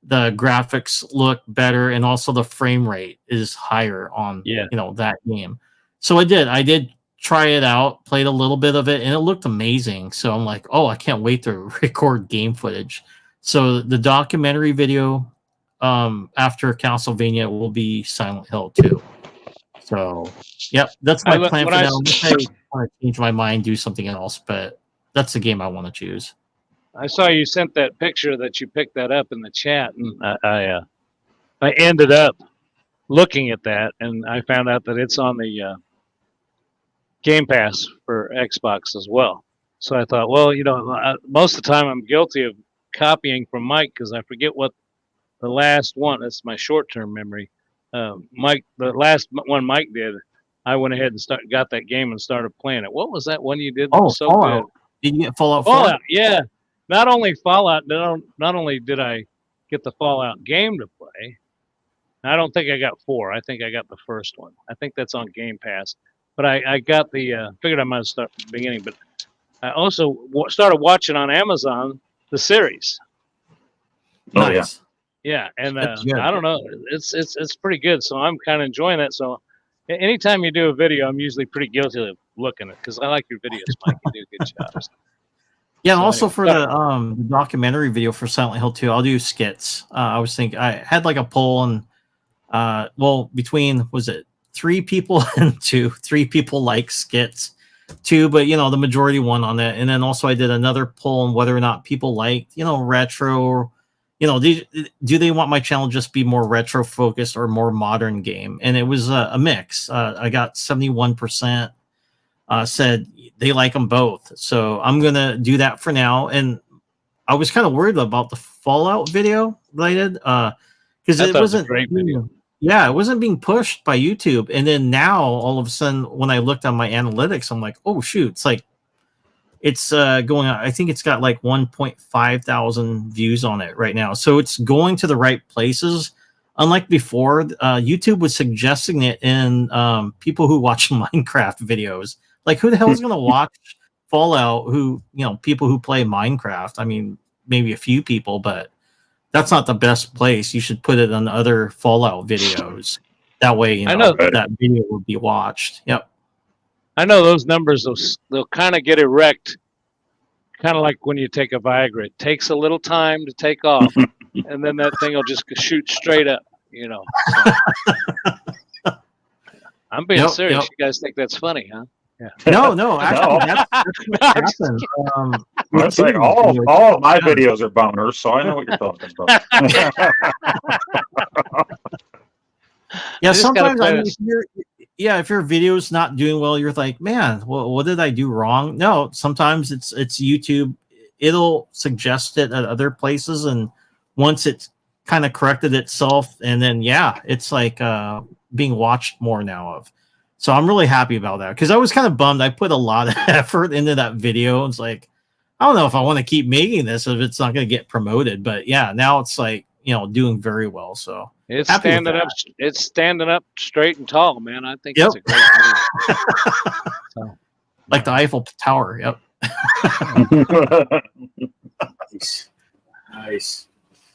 the graphics look better, and also the frame rate is higher on that game. So I did try it out, played a little bit of it, and it looked amazing. So I'm like, oh, I can't wait to record game footage. So the documentary video after Castlevania will be Silent Hill 2. So, yep, that's my plan for now. I want to change my mind, do something else, but that's the game I want to choose. I saw you sent that picture that you picked that up in the chat, and I ended up looking at that, and I found out that it's on the Game Pass for Xbox as well. So I thought, well, most of the time I'm guilty of copying from Mike because I forget what the last one. That's my short-term memory. Mike, the last one Mike did, I went ahead and got that game and started playing it. What was that one you did? That was so Fallout. Good. Did you get Fallout 4? Fallout, yeah. Not only Fallout, not only did I get the Fallout game to play, I don't think I got 4. I think I got the first one. I think that's on Game Pass. But I got figured I might start from the beginning. But I also started watching on Amazon the series. Nice. Yeah, and I don't know, it's pretty good. So I'm kind of enjoying that. So anytime you do a video, I'm usually pretty guilty of looking at it because I like your videos, Mike. You do good jobs. Yeah, and also for the documentary video for Silent Hill 2, I'll do skits. I was thinking I had a poll, and between 3 people and 2, 3 people like skits, 2, but the majority won on that. And then also I did another poll on whether or not people liked retro. Do they want my channel just be more retro focused or more modern game? And it was a mix. I got 71% said they like them both. So I'm going to do that for now. And I was kind of worried about the Fallout video that I did because it wasn't a great video. Yeah, it wasn't being pushed by YouTube. And then now all of a sudden when I looked on my analytics, I'm like, oh shoot, it's going on. I think it's got 1.5 thousand views on it right now. So it's going to the right places. Unlike before, YouTube was suggesting it in people who watch Minecraft videos. Who the hell is going to watch Fallout? People who play Minecraft. Maybe a few people, but that's not the best place. You should put it on other Fallout videos. That way, I know that video will be watched. Yep. I know those numbers, they'll kind of get erect, kind of like when you take a Viagra. It takes a little time to take off, and then that thing will just shoot straight up, So. I'm being serious. Yep. You guys think that's funny, huh? Yeah. No, actually, that's That's all of my videos are boners, so I know what you're talking about. Yeah, sometimes if your video's not doing well, you're like, man, what did I do wrong? No, sometimes it's YouTube. It'll suggest it at other places, and once it's kind of corrected itself, and then it's being watched more now of. So I'm really happy about that because I was kind of bummed. I put a lot of effort into that video. It's I don't know if I want to keep making this if it's not going to get promoted. But now it's doing very well. So it's standing up. It's standing up straight and tall, man. I think it's a great video. Like the Eiffel Tower. Yep. Nice.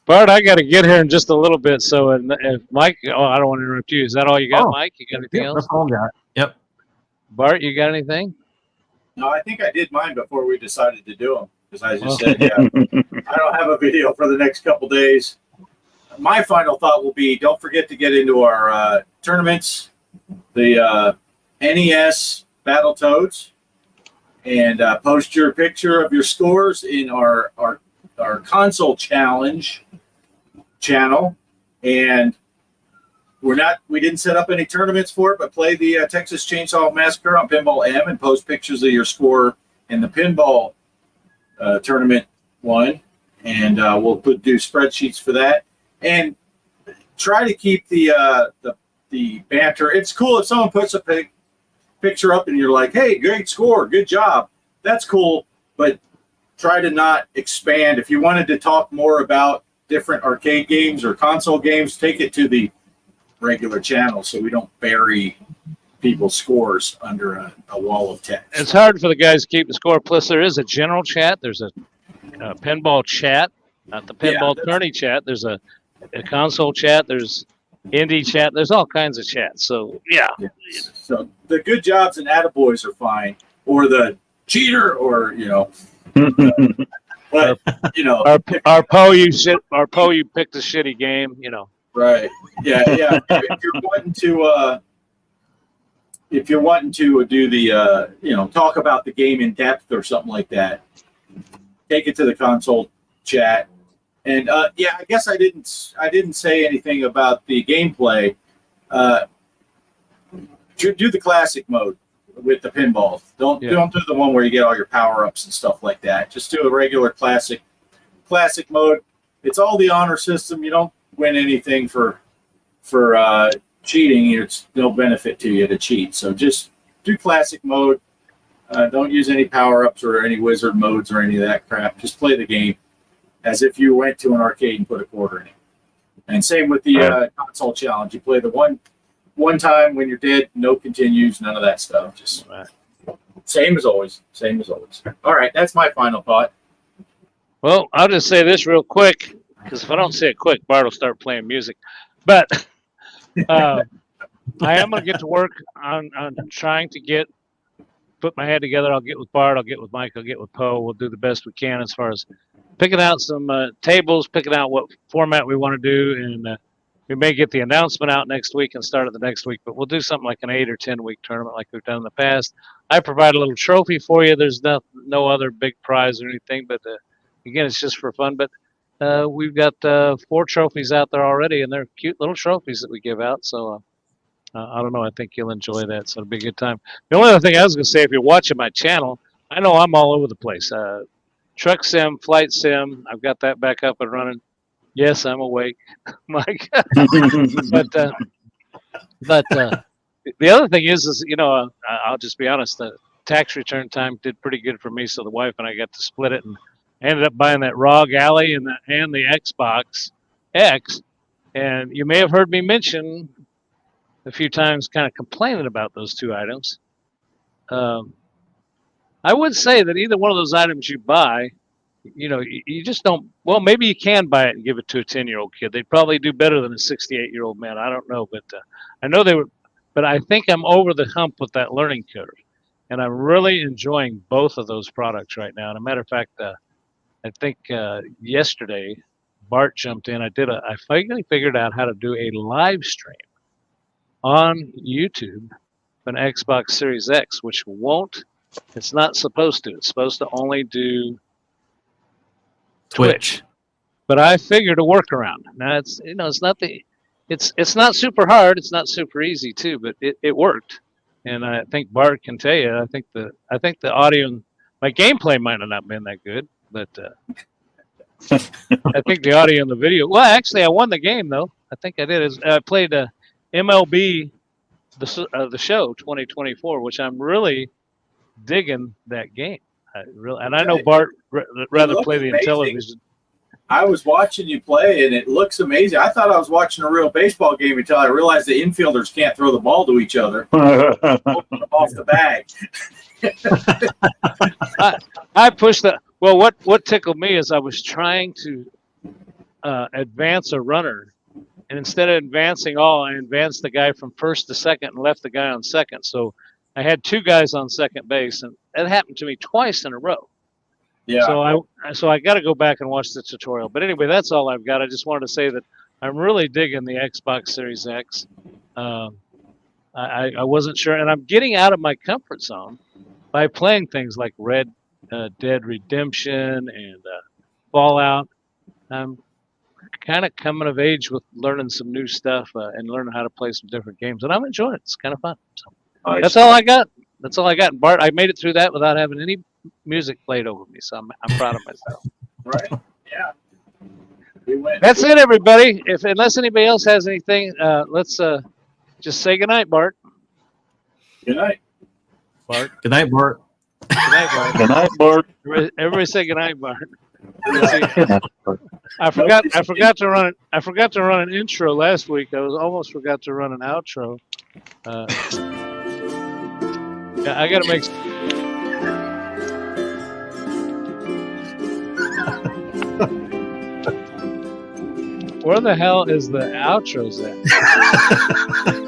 Bart, I got to get here in just a little bit. So, if Mike, I don't want to interrupt you. Is that all you got, Mike? You got anything else? That's all I got. Yep. Bart, you got anything? No, I think I did mine before we decided to do them because I just said, yeah, I don't have a video for the next couple days. My final thought will be: don't forget to get into our tournaments, the NES BattleToads, and post your picture of your scores in our console challenge channel. And we didn't set up any tournaments for it, but play the Texas Chainsaw Massacre on Pinball M and post pictures of your score in the pinball tournament one. And we'll do spreadsheets for that. And try to keep the banter. It's cool if someone puts a picture up and you're like, hey, great score, good job. That's cool, but try to not expand. If you wanted to talk more about different arcade games or console games, take it to the regular channel so we don't bury people's scores under a wall of text. It's hard for the guys to keep the score. Plus, there is a general chat. There's a pinball chat, not the pinball tourney chat. There's a console chat. There's indie chat. There's all kinds of chats. So, yeah. So the good jobs and attaboys are fine, or the cheater, or, but, our Poe, you picked a shitty game, Right. Yeah. If you're wanting to do the, talk about the game in depth or something like that, take it to the console chat. And I guess I didn't say anything about the gameplay. Do the classic mode with the pinball. Don't do the one where you get all your power-ups and stuff like that. Just do a regular classic mode. It's all the honor system. You don't win anything for cheating. It's no benefit to you to cheat. So just do classic mode. Don't use any power-ups or any wizard modes or any of that crap. Just play the game as if you went to an arcade and put a quarter in it. And same with the console challenge. You play the one time when you're dead, no continues, none of that stuff. Just same as always. All right, that's my final thought. Well, I'll just say this real quick, because if I don't say it quick, Bart will start playing music. But I am going to get to work on trying to put my head together. I'll get with Bart, I'll get with Mike, I'll get with Poe. We'll do the best we can as far as picking out some tables, picking out what format we want to do, and we may get the announcement out next week and start it the next week, but we'll do something like an 8 or 10 week tournament like we've done in the past. I provide a little trophy for you. There's no other big prize or anything, but again, it's just for fun. But we've got 4 trophies out there already, and they're cute little trophies that we give out. So I don't know. I think you'll enjoy that. So it'll be a good time. The only other thing I was going to say, if you're watching my channel, I know I'm all over the place. Truck sim, flight sim, I've got that back up and running. Yes, I'm awake, Mike. but the other thing is I'll just be honest. The tax return time did pretty good for me, so the wife and I got to split it, and I ended up buying that ROG Alley and the Xbox X. And you may have heard me mention a few times, kind of complaining about those 2 items. I would say that either one of those items you buy, you just don't. Well, maybe you can buy it and give it to a 10-year-old kid. They'd probably do better than a 68-year-old man. I don't know, but I know they would. But I think I'm over the hump with that learning curve, and I'm really enjoying both of those products right now. And a matter of fact, I think yesterday Bart jumped in. I finally figured out how to do a live stream on YouTube of an Xbox Series X, which won't. It's not supposed to. It's supposed to only do Twitch. But I figured a workaround. Now it's it's not super hard. It's not super easy too, but it worked. And I think Bart can tell you. I think the audio, my gameplay might have not been that good, but I think the audio and the video. Well, actually, I won the game though. I think I did. I played MLB the show 2024, which I'm really digging that game. And I know Bart rather play the Intellivision. I was watching you play, and it looks amazing. I thought I was watching a real baseball game until I realized the infielders can't throw the ball to each other off the bag. I pushed the. Well, what tickled me is I was trying to advance a runner, and instead of advancing all, I advanced the guy from first to second and left the guy on second. So I had two guys on second base, and that happened to me twice in a row. Yeah. So I got to go back and watch the tutorial. But anyway, that's all I've got. I just wanted to say that I'm really digging the Xbox Series X. I wasn't sure, and I'm getting out of my comfort zone by playing things like Red Dead Redemption and Fallout. I'm kind of coming of age with learning some new stuff and learning how to play some different games, and I'm enjoying it. It's kind of fun. So that's all I got. That's all I got. Bart, I made it through that without having any music played over me, so I'm proud of myself. Right? Yeah. We went. That's it, everybody. Unless anybody else has anything, let's just say goodnight, Bart. Good night. Bart. Good night, Bart. Good night, Bart. Good night, Bart. Everybody say goodnight, Bart. I forgot to run it. I forgot to run an intro last week. I almost forgot to run an outro. Yeah, I gotta make. Where the hell is the outros at?